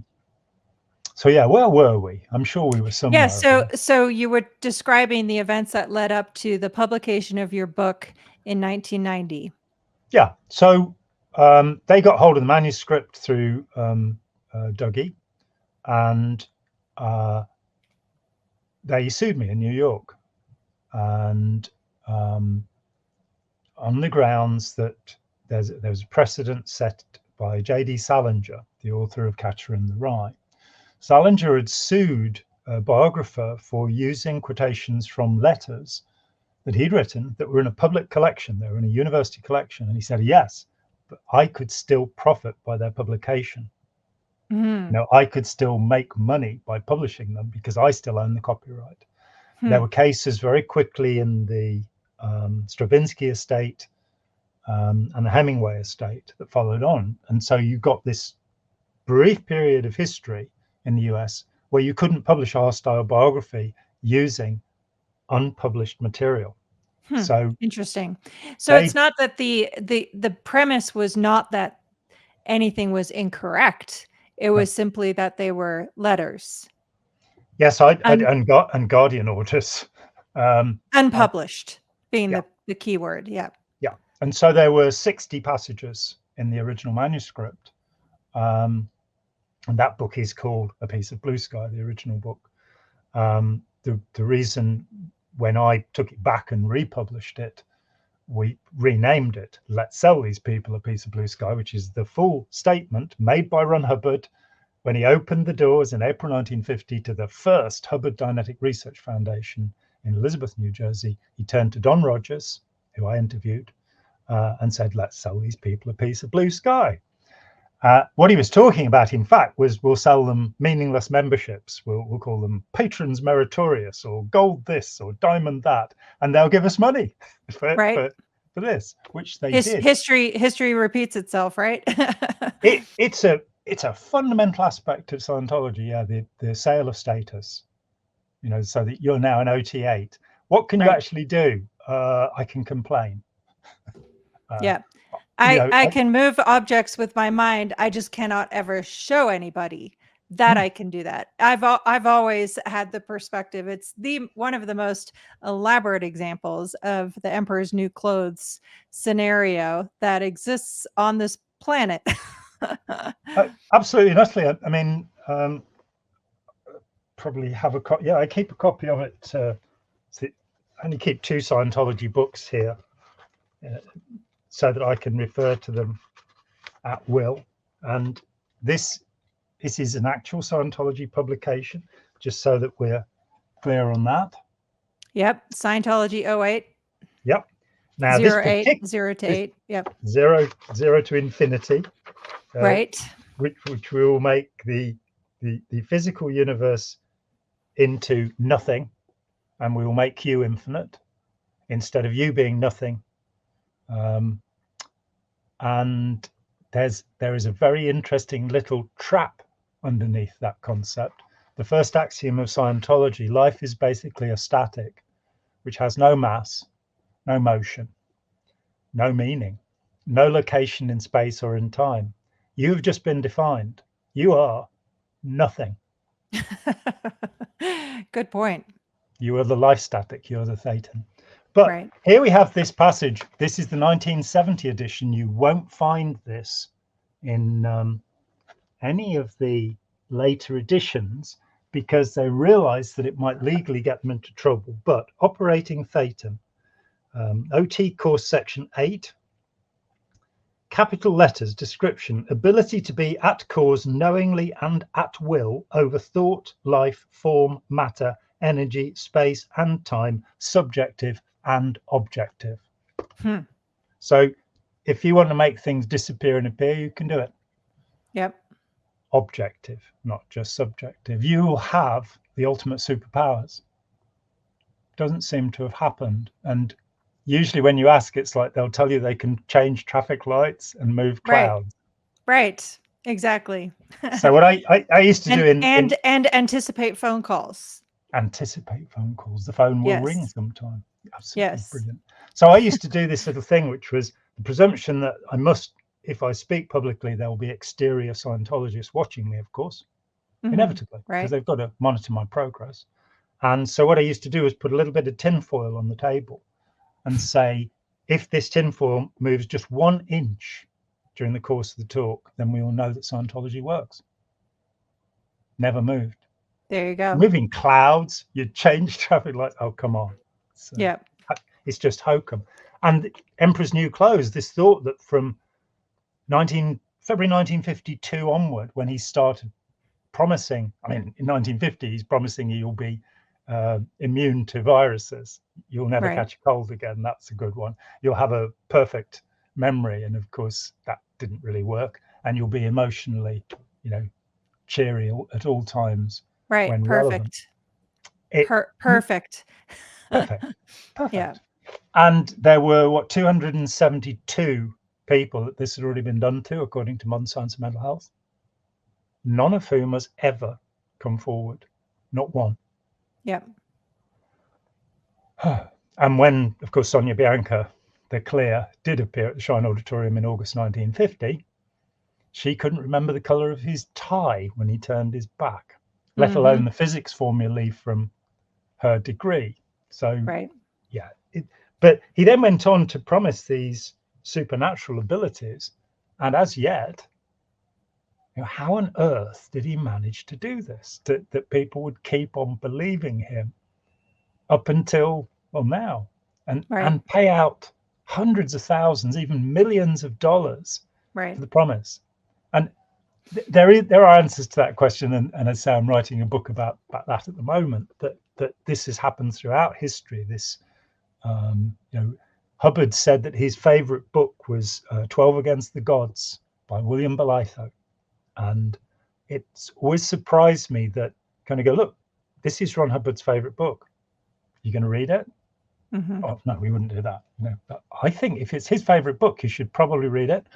So yeah, where were we? I'm sure we were somewhere. Yeah, so you were describing the events that led up to the publication of your book in 1990. Yeah, so they got hold of the manuscript through Dougie, and they sued me in New York, and on the grounds that there was a precedent set by J.D. Salinger, the author of Catcher in the Rye. Salinger had sued a biographer for using quotations from letters that he'd written that were in a public collection. They were in a university collection. And he said, yes, but I could still profit by their publication. I could still make money by publishing them because I still own the copyright. There were cases very quickly in the Stravinsky estate and the Hemingway estate that followed on. And so you got this brief period of history in the US where you couldn't publish a hostile biography using unpublished material. So Interesting. So they, it's not that the premise was not that anything was incorrect. It was simply that they were letters. yes, and Guardian orders. Unpublished being Yeah. the key word. Yeah. Yeah. And so there were 60 passages in the original manuscript. And that book is called A Piece of Blue Sky, the original book. The reason when I took it back and republished it, we renamed it Let's Sell These People a Piece of Blue Sky, which is the full statement made by Ron Hubbard when he opened the doors in April 1950 to the first Hubbard Dianetic Research Foundation in Elizabeth, New Jersey. He turned to Don Rogers, who I interviewed, and said, let's sell these people a piece of blue sky. What he was talking about, in fact, was we'll sell them meaningless memberships. We'll call them patrons meritorious or gold this or diamond that, and they'll give us money for this, which they did. History repeats itself, right? It's a fundamental aspect of Scientology, yeah, the sale of status, you know, so that you're now an OT8. What can you actually do? I can complain. Yeah. I can move objects with my mind. I just cannot ever show anybody that I can do that. I've always had the perspective. It's one of the most elaborate examples of the Emperor's New Clothes scenario that exists on this planet. Absolutely, Natalie. I mean, probably have a copy. Yeah, I keep a copy of it. I only keep 2 Scientology books here, so that I can refer to them at will. And this is an actual Scientology publication, just so that we're clear on that. Yep, Scientology 08. Yep. Now 08, 0 to 8. Yep. 0 to infinity. Right. Which will make the physical universe into nothing, and we will make you infinite instead of you being nothing. And there is a very interesting little trap underneath that concept. The first axiom of Scientology: life is basically a static, which has no mass, no motion, no meaning, no location in space or in time. You've just been defined. You are nothing. Good point. You are the life static. You're the Thetan. But here we have this passage. This is the 1970 edition. You won't find this in any of the later editions because they realized that it might legally get them into trouble. But Operating Thetan, OT course section 8, capital letters, description: ability to be at cause knowingly and at will over thought, life, form, matter, energy, space and time, subjective and objective. So if you want to make things disappear and appear, you can do it. Yep. Objective, not just subjective. You will have the ultimate superpowers. Doesn't seem to have happened. And usually when you ask, it's like they'll tell you they can change traffic lights and move clouds. Right. Exactly. So what I used to do and anticipate phone calls. Anticipate phone calls. The phone will ring sometime. Absolutely brilliant. So I used to do this little thing, which was the presumption that I must, if I speak publicly, there will be exterior Scientologists watching me, of course, inevitably, because they've got to monitor my progress. And so what I used to do is put a little bit of tinfoil on the table and say, if this tinfoil moves just 1 inch during the course of the talk, then we all know that Scientology works. Never moved. There you go. Moving clouds, you change traffic lights. Oh, come on. So it's just hokum. And Emperor's New Clothes, this thought that from February 1952 onward, when he started promising, I mean, in 1950, he's promising you'll be immune to viruses. You'll never catch a cold again. That's a good one. You'll have a perfect memory. And of course, that didn't really work. And you'll be emotionally, cheery at all times. Right. When Perfect. Perfect. Perfect. Yeah. And there were 272 people that this had already been done to, according to Modern Science and Mental Health, none of whom has ever come forward. Not one. Yep. And when, of course, Sonia Bianca, the Clear, did appear at the Shrine Auditorium in August 1950, she couldn't remember the color of his tie when he turned his back, let alone the physics formulae from her degree. So, Right. yeah. But he then went on to promise these supernatural abilities. And as yet, how on earth did he manage to do this? That people would keep on believing him up until, well, now, and pay out hundreds of thousands, even millions of dollars for the promise. And there are answers to that question, and as I say, I'm writing a book about that at the moment. That this has happened throughout history. This, Hubbard said that his favorite book was 12 Against the Gods by William Belitho, and it's always surprised me that kind of go, look, this is Ron Hubbard's favorite book. You going to read it? Oh no, we wouldn't do that. But I think if it's his favorite book, you should probably read it.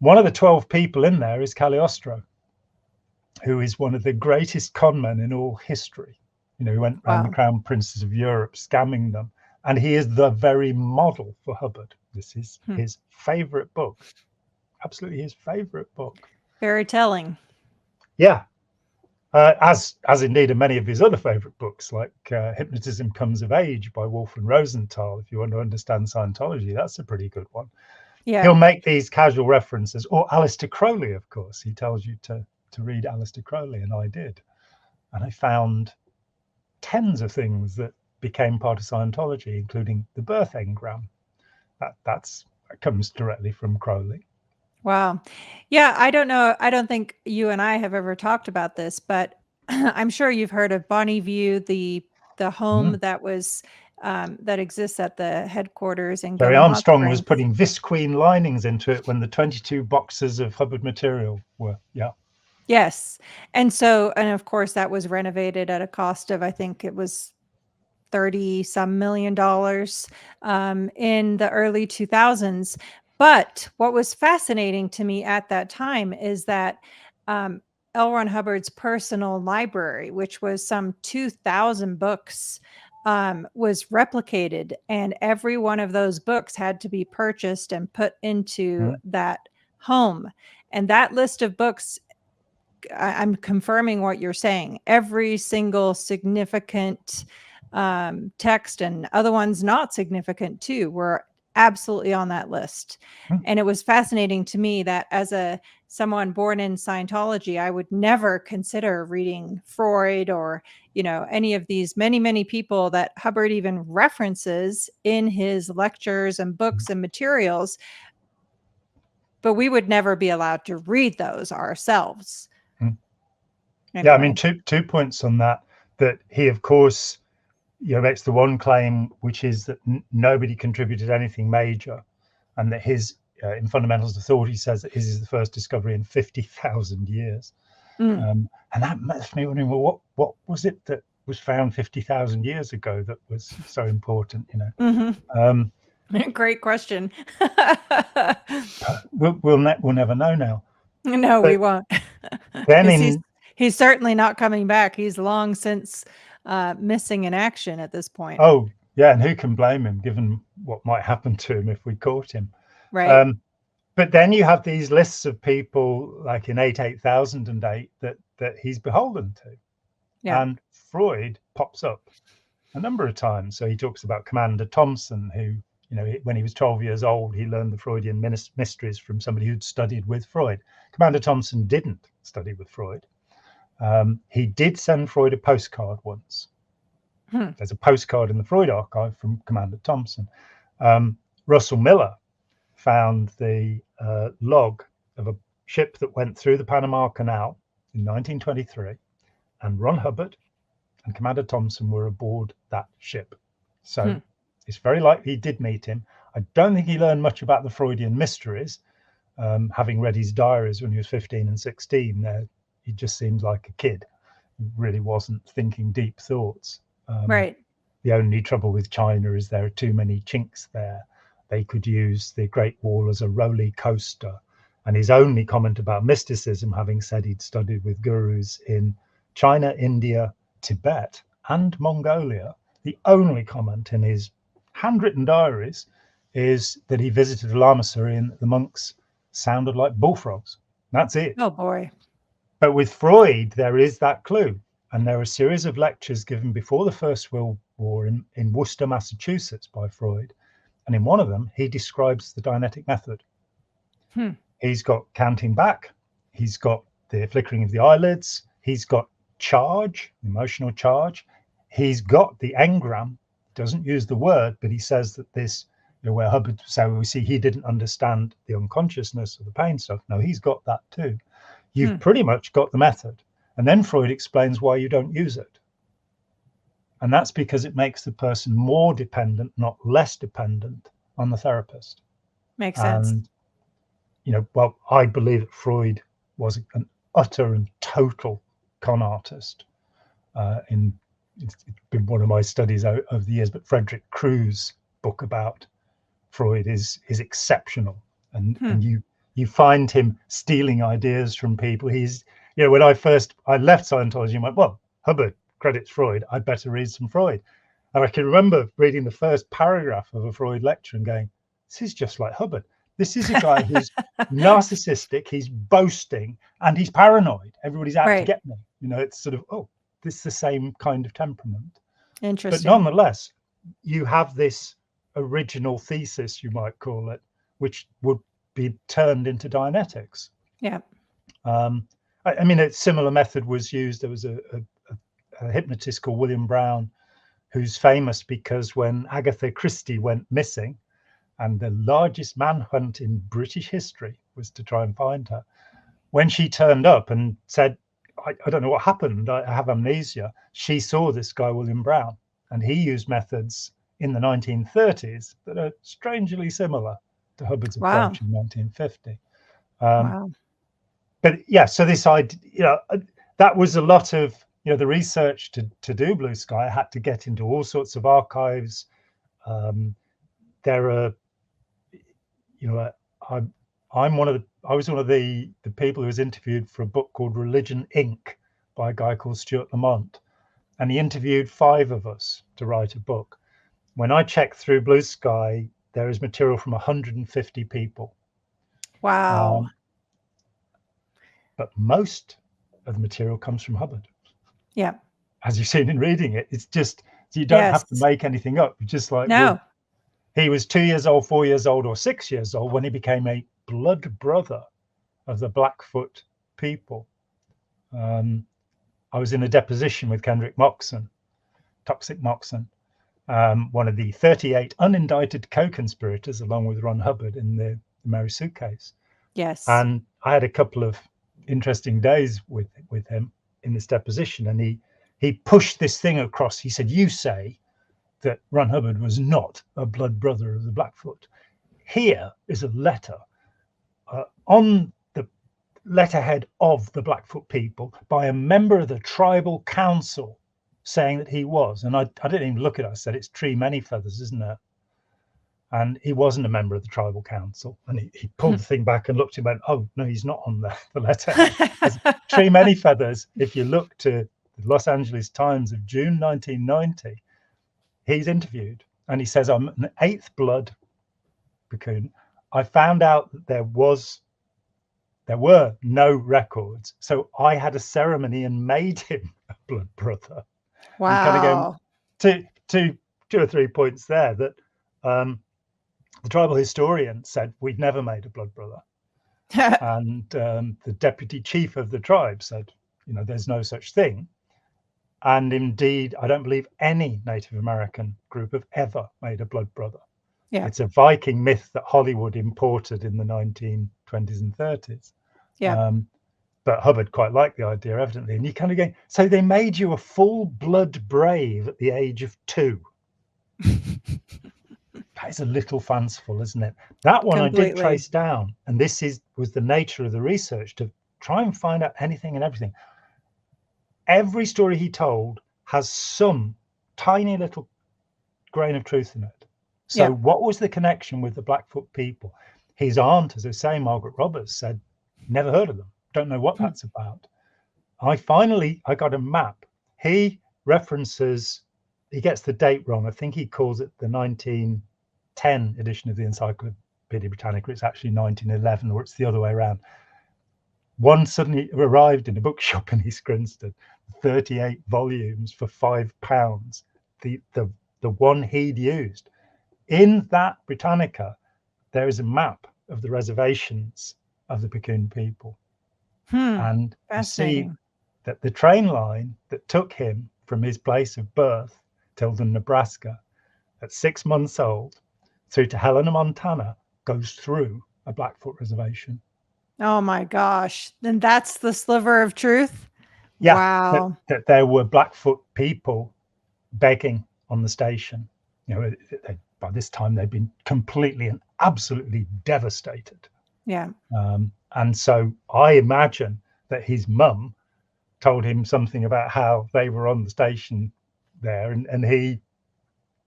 One of the 12 people in there is Cagliostro, who is one of the greatest conmen in all history. He went around the crown princes of Europe scamming them, and he is the very model for Hubbard. This is his favorite book, absolutely his favorite book. Very telling. Yeah. As indeed in many of his other favorite books, like Hypnotism Comes of Age by Wolf and Rosenthal. If you want to understand Scientology, that's a pretty good one. Yeah. He'll make these casual references, or Aleister Crowley, of course. He tells you to read Aleister Crowley, and I did. And I found tens of things that became part of Scientology, including the birth engram. That comes directly from Crowley. Wow. Yeah, I don't know. I don't think you and I have ever talked about this, but I'm sure you've heard of Bonnie View, the home that was that exists at the headquarters in Barry Armstrong was putting visqueen linings into it when the 22 boxes of Hubbard material were, Yes. And of course that was renovated at a cost of, I think it was $30-some million in the early 2000s. But what was fascinating to me at that time is that L. Ron Hubbard's personal library, which was some 2,000 books, was replicated, and every one of those books had to be purchased and put into that home. And that list of books, I'm confirming what you're saying. Every single significant text, and other ones not significant too, were absolutely on that list. And it was fascinating to me that as someone born in Scientology, I would never consider reading Freud or, any of these many people that Hubbard even references in his lectures and books and materials. But we would never be allowed to read those ourselves. Anyway. Yeah, I mean, two points on that he, of course, makes the one claim, which is that nobody contributed anything major, and that his in Fundamentals of Thought, he says that his is the first discovery in 50,000 years. And that makes me wondering, well, what was it that was found 50,000 years ago that was so important? Great question. We'll never know now. No, we won't. Then he's certainly not coming back. He's long since missing in action at this point. Oh, yeah, and who can blame him, given what might happen to him if we caught him? Right. But then you have these lists of people, like in 8008, that he's beholden to. Yeah. And Freud pops up a number of times. So he talks about Commander Thompson, who, when he was 12 years old, he learned the Freudian mysteries from somebody who'd studied with Freud. Commander Thompson didn't study with Freud. He did send Freud a postcard once. There's a postcard in the Freud archive from Commander Thompson. Russell Miller found the log of a ship that went through the Panama Canal in 1923, and Ron Hubbard and Commander Thompson were aboard that ship. So it's very likely he did meet him. I don't think he learned much about the Freudian mysteries, having read his diaries when he was 15 and 16. He just seems like a kid. He really wasn't thinking deep thoughts. Right. The only trouble with China is there are too many chinks there. They could use the Great Wall as a roller coaster. And his only comment about mysticism, having said he'd studied with gurus in China, India, Tibet, and Mongolia, the only comment in his handwritten diaries is that he visited a lamasery and the monks sounded like bullfrogs. That's it. Oh boy. But with Freud, there is that clue. And there are a series of lectures given before the First World War in Worcester, Massachusetts by Freud. And in one of them, he describes the Dianetic method. He's got counting back. He's got the flickering of the eyelids. He's got charge, emotional charge. He's got the engram. Doesn't use the word, but he says that this, where Hubbard, so we see he didn't understand the unconsciousness of the pain stuff. No, he's got that too. You've pretty much got the method. And then Freud explains why you don't use it. And that's because it makes the person more dependent, not less dependent on the therapist. Makes sense. And, well, I believe that Freud was an utter and total con artist. It's been one of my studies over the years, but Frederick Crew's book about Freud is exceptional. And you find him stealing ideas from people. He's, when I left Scientology and went, well, Hubbard credits Freud, I'd better read some Freud. And I can remember reading the first paragraph of a Freud lecture and going, this is just like Hubbard. This is a guy who's narcissistic, he's boasting, and he's paranoid. Everybody's out to get me. It's sort of, oh, this is the same kind of temperament. Interesting. But nonetheless, you have this original thesis, you might call it, which would be turned into Dianetics. Yeah. I mean, a similar method was used. There was a hypnotist called William Brown, who's famous because when Agatha Christie went missing, and the largest manhunt in British history was to try and find her, when she turned up and said, I don't know what happened, I have amnesia, she saw this guy, William Brown, and he used methods in the 1930s that are strangely similar to Hubbard's approach in 1950. But yeah, so this idea, that was a lot of, the research to do Blue Sky. I had to get into all sorts of archives. There are, I was one of the people who was interviewed for a book called Religion Inc. by a guy called Stuart Lamont. And he interviewed 5 of us to write a book. When I checked through Blue Sky, there is material from 150 people. Wow. But most of the material comes from Hubbard. Yeah. As you've seen in reading it, it's just, you don't have to make anything up. You're just like, no. He was 2 years old, 4 years old, or 6 years old when he became a blood brother of the Blackfoot people. I was in a deposition with Kendrick Moxon, Toxic Moxon, one of the 38 unindicted co-conspirators, along with Ron Hubbard in the Mary Sue case. Yes. And I had a couple of interesting days with him in this deposition, and he pushed this thing across. He said, you say that Ron Hubbard was not a blood brother of the Blackfoot. Here is a letter on the letterhead of the Blackfoot people by a member of the tribal council saying that he was. And I didn't even look at it. I said, it's Tree Many Feathers, isn't it? And he wasn't a member of the tribal council. And he pulled the thing back and looked and went, oh, no, he's not on the letter. Tree Many Feathers, if you look to the Los Angeles Times of June 1990, he's interviewed and he says, I'm an 8th blood Bakun. I found out that there were no records. So I had a ceremony and made him a blood brother. Wow. And kind of going, two or 3 points there that the tribal historian said we'd never made a blood brother. And the deputy chief of the tribe said, there's no such thing. And indeed, I don't believe any Native American group have ever made a blood brother. Yeah. It's a Viking myth that Hollywood imported in the 1920s and 30s. Yeah. But Hubbard quite liked the idea, evidently. And you kind of going, so they made you a full-blood brave at the age of 2. That is a little fanciful, isn't it? That one completely. I did trace down. And this was the nature of the research, to try and find out anything and everything. Every story he told has some tiny little grain of truth in it. So what was the connection with the Blackfoot people? His aunt, as I say, Margaret Roberts, said, never heard of them. Don't know what that's about. I got a map. He references he gets the date wrong. I think he calls it the 1910 edition of the Encyclopedia Britannica. It's actually 1911, or it's the other way around. One suddenly arrived in a bookshop in East Grinstead, 38 volumes for £5. The one he'd used. In that Britannica, there is a map of the reservations of the Picayune people. And you see that the train line that took him from his place of birth, Tilden, Nebraska, at 6 months old, through to Helena, Montana, goes through a Blackfoot reservation. Oh my gosh. Then that's the sliver of truth? Yeah, wow. That there were Blackfoot people begging on the station. By this time they'd been completely and absolutely devastated. Yeah. And so I imagine that his mum told him something about how they were on the station there, and he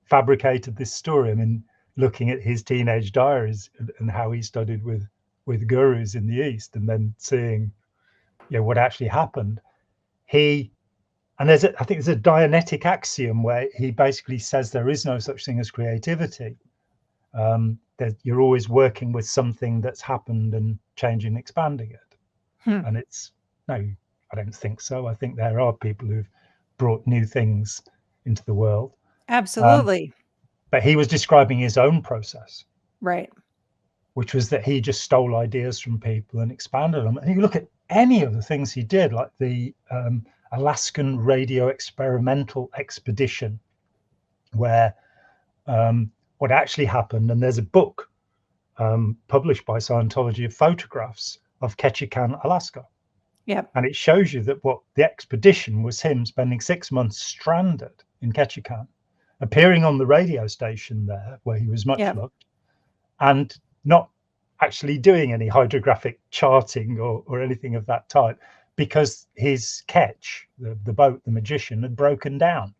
fabricated this story. I mean, looking at his teenage diaries and how he studied with gurus in the East, and then seeing what actually happened. I think there's a Dianetic axiom where he basically says there is no such thing as creativity. That you're always working with something that's happened and changing and expanding it. And it's no, I don't think so. I think there are people who've brought new things into the world. Absolutely. But he was describing his own process. Right. Which was that he just stole ideas from people and expanded them. And you look at any of the things he did, like the Alaskan radio experimental expedition, where what actually happened, and there's a book published by Scientology of photographs of Ketchikan, Alaska. Yep. And it shows you that what the expedition was him spending 6 months stranded in Ketchikan, appearing on the radio station there where he was much loved, and not actually doing any hydrographic charting or anything of that type, because his ketch, the boat, the magician, had broken down.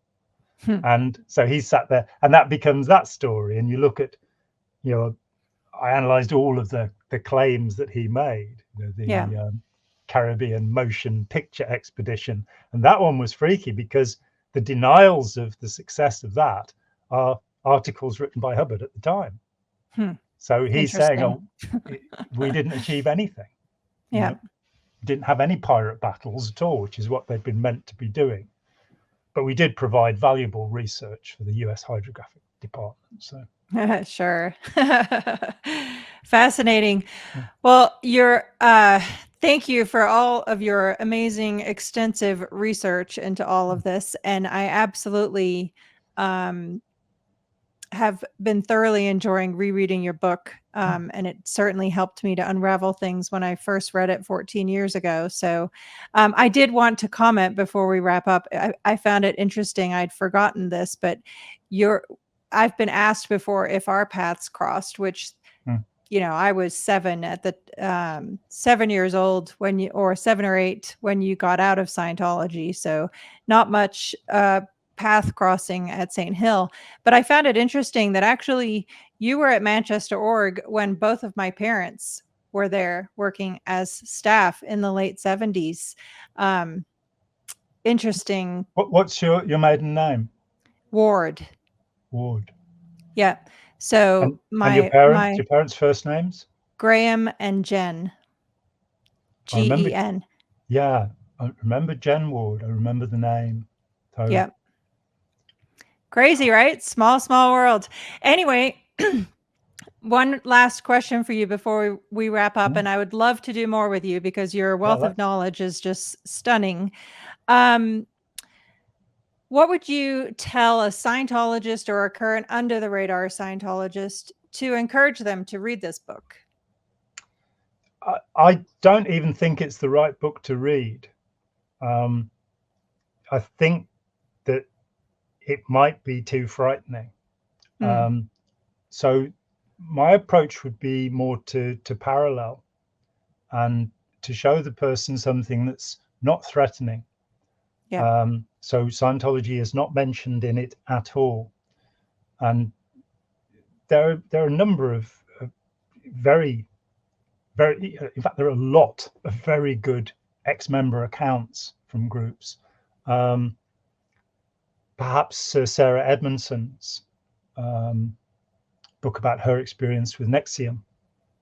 And so he sat there, and that becomes that story. And you look at, I analysed all of the claims that he made, the Caribbean motion picture expedition, and that one was freaky because the denials of the success of that are articles written by Hubbard at the time. So he's saying, "Oh, we didn't achieve anything. Didn't have any pirate battles at all, which is what they'd been meant to be doing. But we did provide valuable research for the US Hydrographic Department." So sure. Fascinating. Well, thank you for all of your amazing, extensive research into all of this. And I absolutely have been thoroughly enjoying rereading your book. And it certainly helped me to unravel things when I first read it 14 years ago. So I did want to comment before we wrap up. I found it interesting. I'd forgotten this, but I've been asked before if our paths crossed, which, I was 7 at the 7 years old or 7 or 8 when you got out of Scientology. So not much path crossing at St. Hill. But I found it interesting that actually you were at Manchester Org when both of my parents were there working as staff in the late 70s. Interesting. What's your maiden name? Ward. Yeah. So your parents' first names? Graham and Jen. Gen. Yeah, I remember Jen Ward. I remember the name. So. Yeah. Crazy, right? Small world. Anyway, one last question for you before we wrap up, and I would love to do more with you because your wealth of knowledge is just stunning. What would you tell a Scientologist or a current under the radar Scientologist to encourage them to read this book? I don't even think it's the right book to read. I think that it might be too frightening. So my approach would be more to parallel and to show the person something that's not threatening. So Scientology is not mentioned in it at all. And there are a number of very, in fact, there are a lot of very good ex-member accounts from groups. perhaps Sarah Edmondson's book about her experience with NXIVM.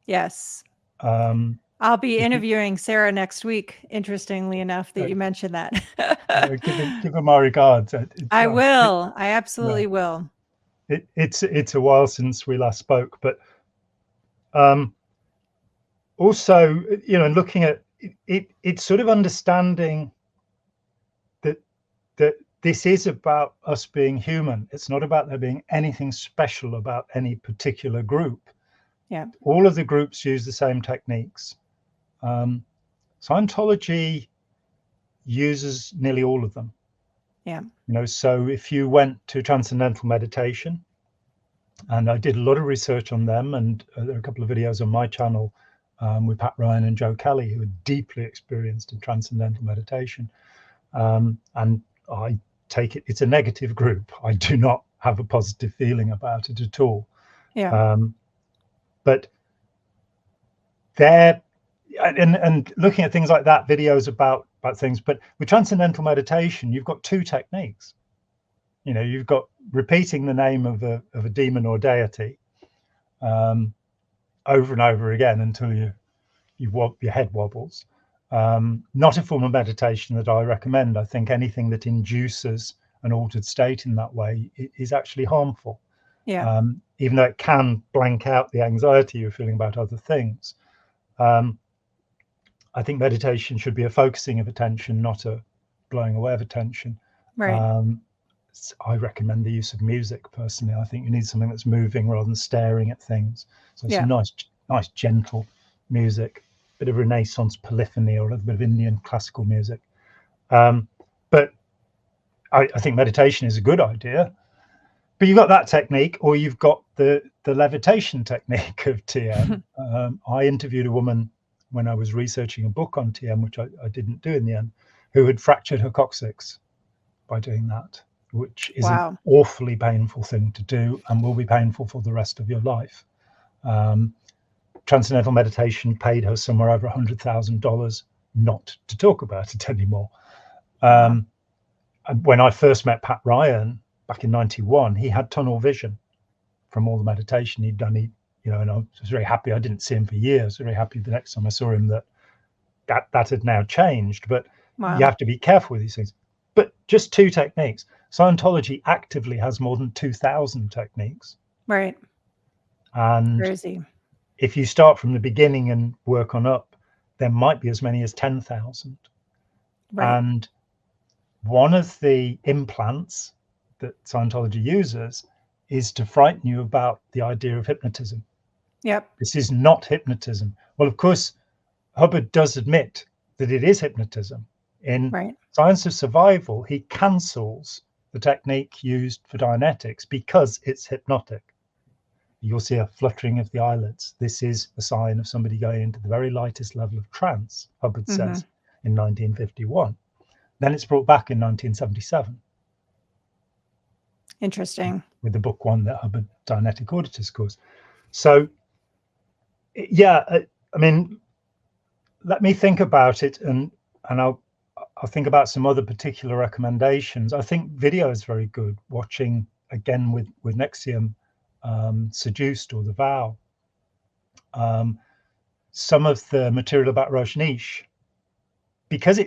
Yes. Um, I'll be interviewing Sarah next week, interestingly enough, that you mentioned that. give her my regards. I will. I absolutely will. It's a while since we last spoke, but also, you know, looking at it's sort of understanding that this is about us being human. It's not about there being anything special about any particular group. Yeah. All of the groups use the same techniques. Scientology uses nearly all of them. Yeah. You know, so if you went to transcendental meditation, and I did a lot of research on them, and there are a couple of videos on my channel with Pat Ryan and Joe Kelly, who are deeply experienced in transcendental meditation. And I take it's a negative group. I do not have a positive feeling about it at all. Yeah. But they're and looking at things like that, videos about things. But with transcendental meditation, you've got two techniques. You know, you've got repeating the name of a demon or deity over and over again until your head wobbles. Not a form of meditation that I recommend. I think anything that induces an altered state in that way is actually harmful. Yeah. Even though it can blank out the anxiety you're feeling about other things. I think meditation should be a focusing of attention, not a blowing away of attention. Right. I recommend the use of music personally. I think you need something that's moving rather than staring at things. So some nice gentle music, bit of Renaissance polyphony or a little bit of Indian classical music. But I think meditation is a good idea. But you've got that technique, or you've got the levitation technique of TM. I interviewed a woman when I was researching a book on TM, which I didn't do in the end, who had fractured her coccyx by doing that, which is an awfully painful thing to do and will be painful for the rest of your life. Transcendental meditation paid her somewhere over $100,000 not to talk about it anymore. When I first met Pat Ryan back in '91, he had tunnel vision from all the meditation he'd done. And I was very happy. I didn't see him for years. Very happy the next time I saw him that had now changed. But you have to be careful with these things. But just two techniques. Scientology actively has more than 2,000 techniques. Right. And crazy. If you start from the beginning and work on up, there might be as many as 10,000. Right. And one of the implants that Scientology uses is to frighten you about the idea of hypnotism. Yep. This is not hypnotism. Well, of course, Hubbard does admit that it is hypnotism. In Science of Survival, he cancels the technique used for Dianetics because it's hypnotic. You'll see a fluttering of the eyelids. This is a sign of somebody going into the very lightest level of trance, Hubbard says, in 1951. Then it's brought back in 1977. Interesting. With the book one that Hubbard Dianetic Auditors course. So, yeah, I mean, let me think about it, and I'll think about some other particular recommendations. I think video is very good. Watching again with NXIVM, Seduced or The Vow. Some of the material about Rajneesh, because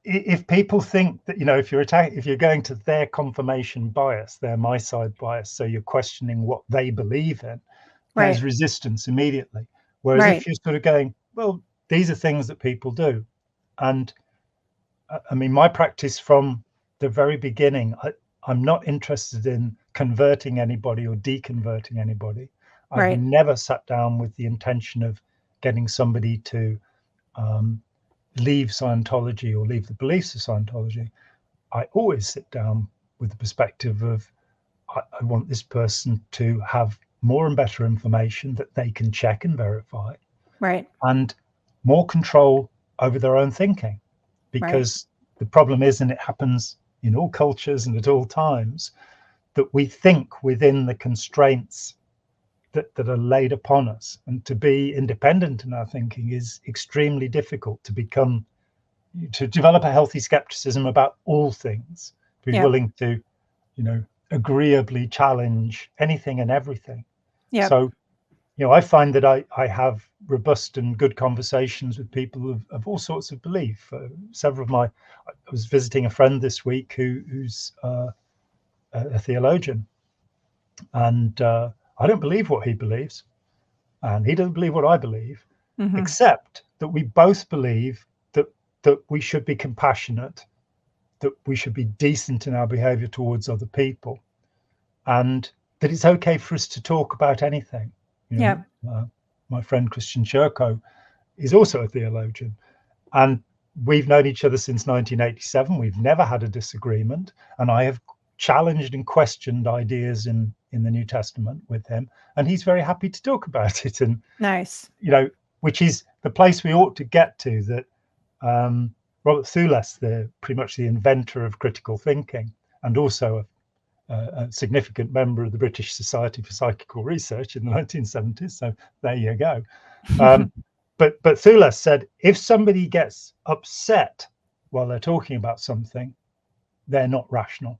if people think that, if you're going to their confirmation bias, their my side bias, so you're questioning what they believe in, there's resistance immediately. Whereas if you're sort of going, well, these are things that people do. And I mean, my practice from the very beginning, I'm not interested in converting anybody or deconverting anybody. I've never sat down with the intention of getting somebody to leave Scientology or leave the beliefs of Scientology. I always sit down with the perspective of I want this person to have more and better information that they can check and verify, and more control over their own thinking. Because the problem is, and it happens in all cultures and at all times, that we think within the constraints that are laid upon us, and to be independent in our thinking is extremely difficult. To develop a healthy skepticism about all things, be willing to agreeably challenge anything and everything. Yeah. So, I find that I have robust and good conversations with people of all sorts of belief. I was visiting a friend this week who's a theologian, and I don't believe what he believes, and he doesn't believe what I believe, except that we both believe that we should be compassionate, that we should be decent in our behavior towards other people, and that it's okay for us to talk about anything. Yeah. My friend Christian Sherko is also a theologian, and we've known each other since 1987. We've never had a disagreement, and I have challenged and questioned ideas in the New Testament with him, and he's very happy to talk about it. And nice. Which is the place we ought to get to. That Robert Thewles, pretty much the inventor of critical thinking, and also a significant member of the British Society for Psychical Research in the 1970s. So there you go. But Thewles said, if somebody gets upset while they're talking about something, they're not rational.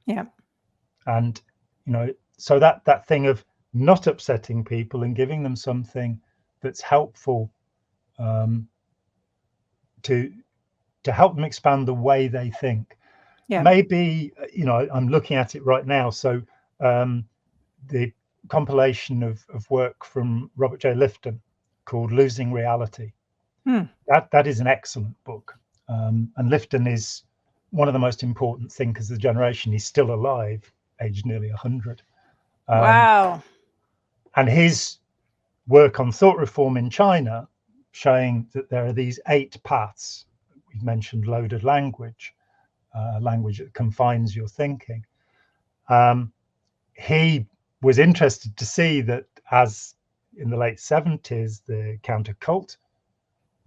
Yeah. And so that thing of not upsetting people and giving them something that's helpful to help them expand the way they think. Yeah. Maybe, I'm looking at it right now. So the compilation of work from Robert J. Lifton called Losing Reality. That is an excellent book. And Lifton is one of the most important thinkers of the generation. He's still alive, aged nearly 100. Wow. And his work on thought reform in China, showing that there are these 8 paths. We've mentioned loaded language. Language that confines your thinking. He was interested to see that as in the late 70s, the counter-cult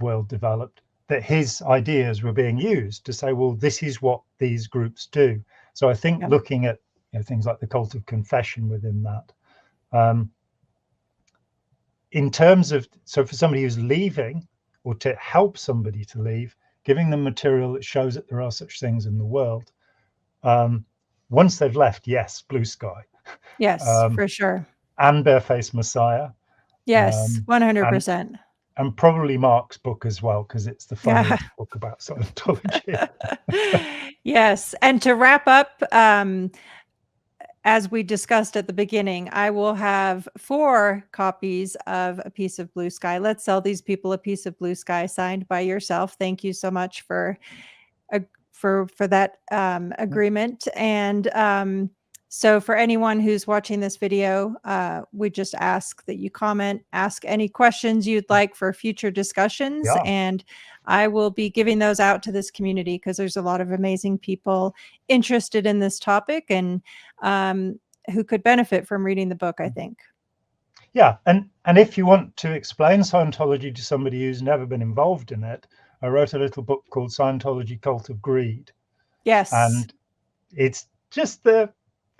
world developed, that his ideas were being used to say, well, this is what these groups do. So I think looking at things like the cult of confession within that, in terms of, so for somebody who's leaving or to help somebody to leave, giving them material that shows that there are such things in the world. Once they've left, yes, blue sky. Yes, for sure. And Barefaced Messiah. Yes, 100%. And probably Mark's book as well, because it's the funniest book about Scientology. Yes. And to wrap up, as we discussed at the beginning, I will have 4 copies of A Piece of Blue Sky. Let's Sell These People a Piece of Blue Sky, signed by yourself. Thank you so much for that agreement. And so for anyone who's watching this video, we just ask that you comment, ask any questions you'd like for future discussions. Yeah. And I will be giving those out to this community because there's a lot of amazing people interested in this topic and who could benefit from reading the book, I think. Yeah. And if you want to explain Scientology to somebody who's never been involved in it, I wrote a little book called Scientology Cult of Greed. Yes. And it's just the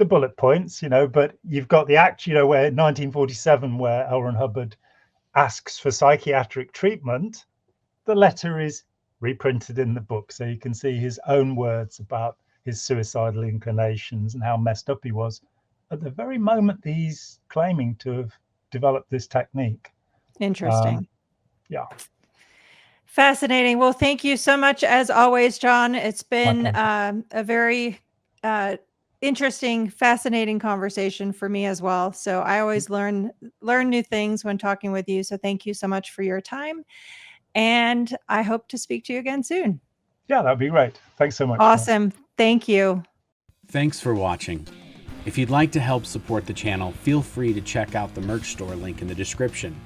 bullet points, but you've got the act, where 1947, where L. Ron Hubbard asks for psychiatric treatment, the letter is reprinted in the book. So you can see his own words about his suicidal inclinations and how messed up he was at the very moment that he's claiming to have developed this technique. Interesting. Yeah. Fascinating. Well, thank you so much, as always, Jon. It's been a very interesting, fascinating conversation for me as well. So I always learn new things when talking with you. So thank you so much for your time. And I hope to speak to you again soon. Yeah, that'd be great. Thanks so much. Awesome. Mark. Thank you. Thanks for watching. If you'd like to help support the channel, feel free to check out the merch store link in the description.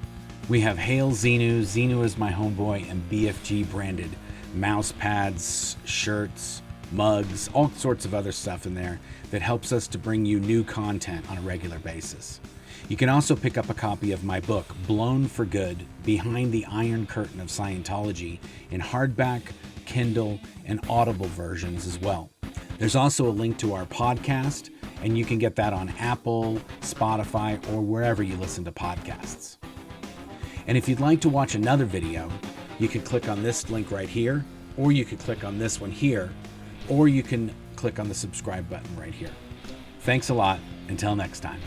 We have Hail Xenu, Xenu is my homeboy, and BFG branded mouse pads, shirts, mugs, all sorts of other stuff in there that helps us to bring you new content on a regular basis. You can also pick up a copy of my book, Blown for Good, Behind the Iron Curtain of Scientology, in hardback, Kindle, and Audible versions as well. There's also a link to our podcast, and you can get that on Apple, Spotify, or wherever you listen to podcasts. And if you'd like to watch another video, you can click on this link right here, or you can click on this one here, or you can click on the subscribe button right here. Thanks a lot. Until next time.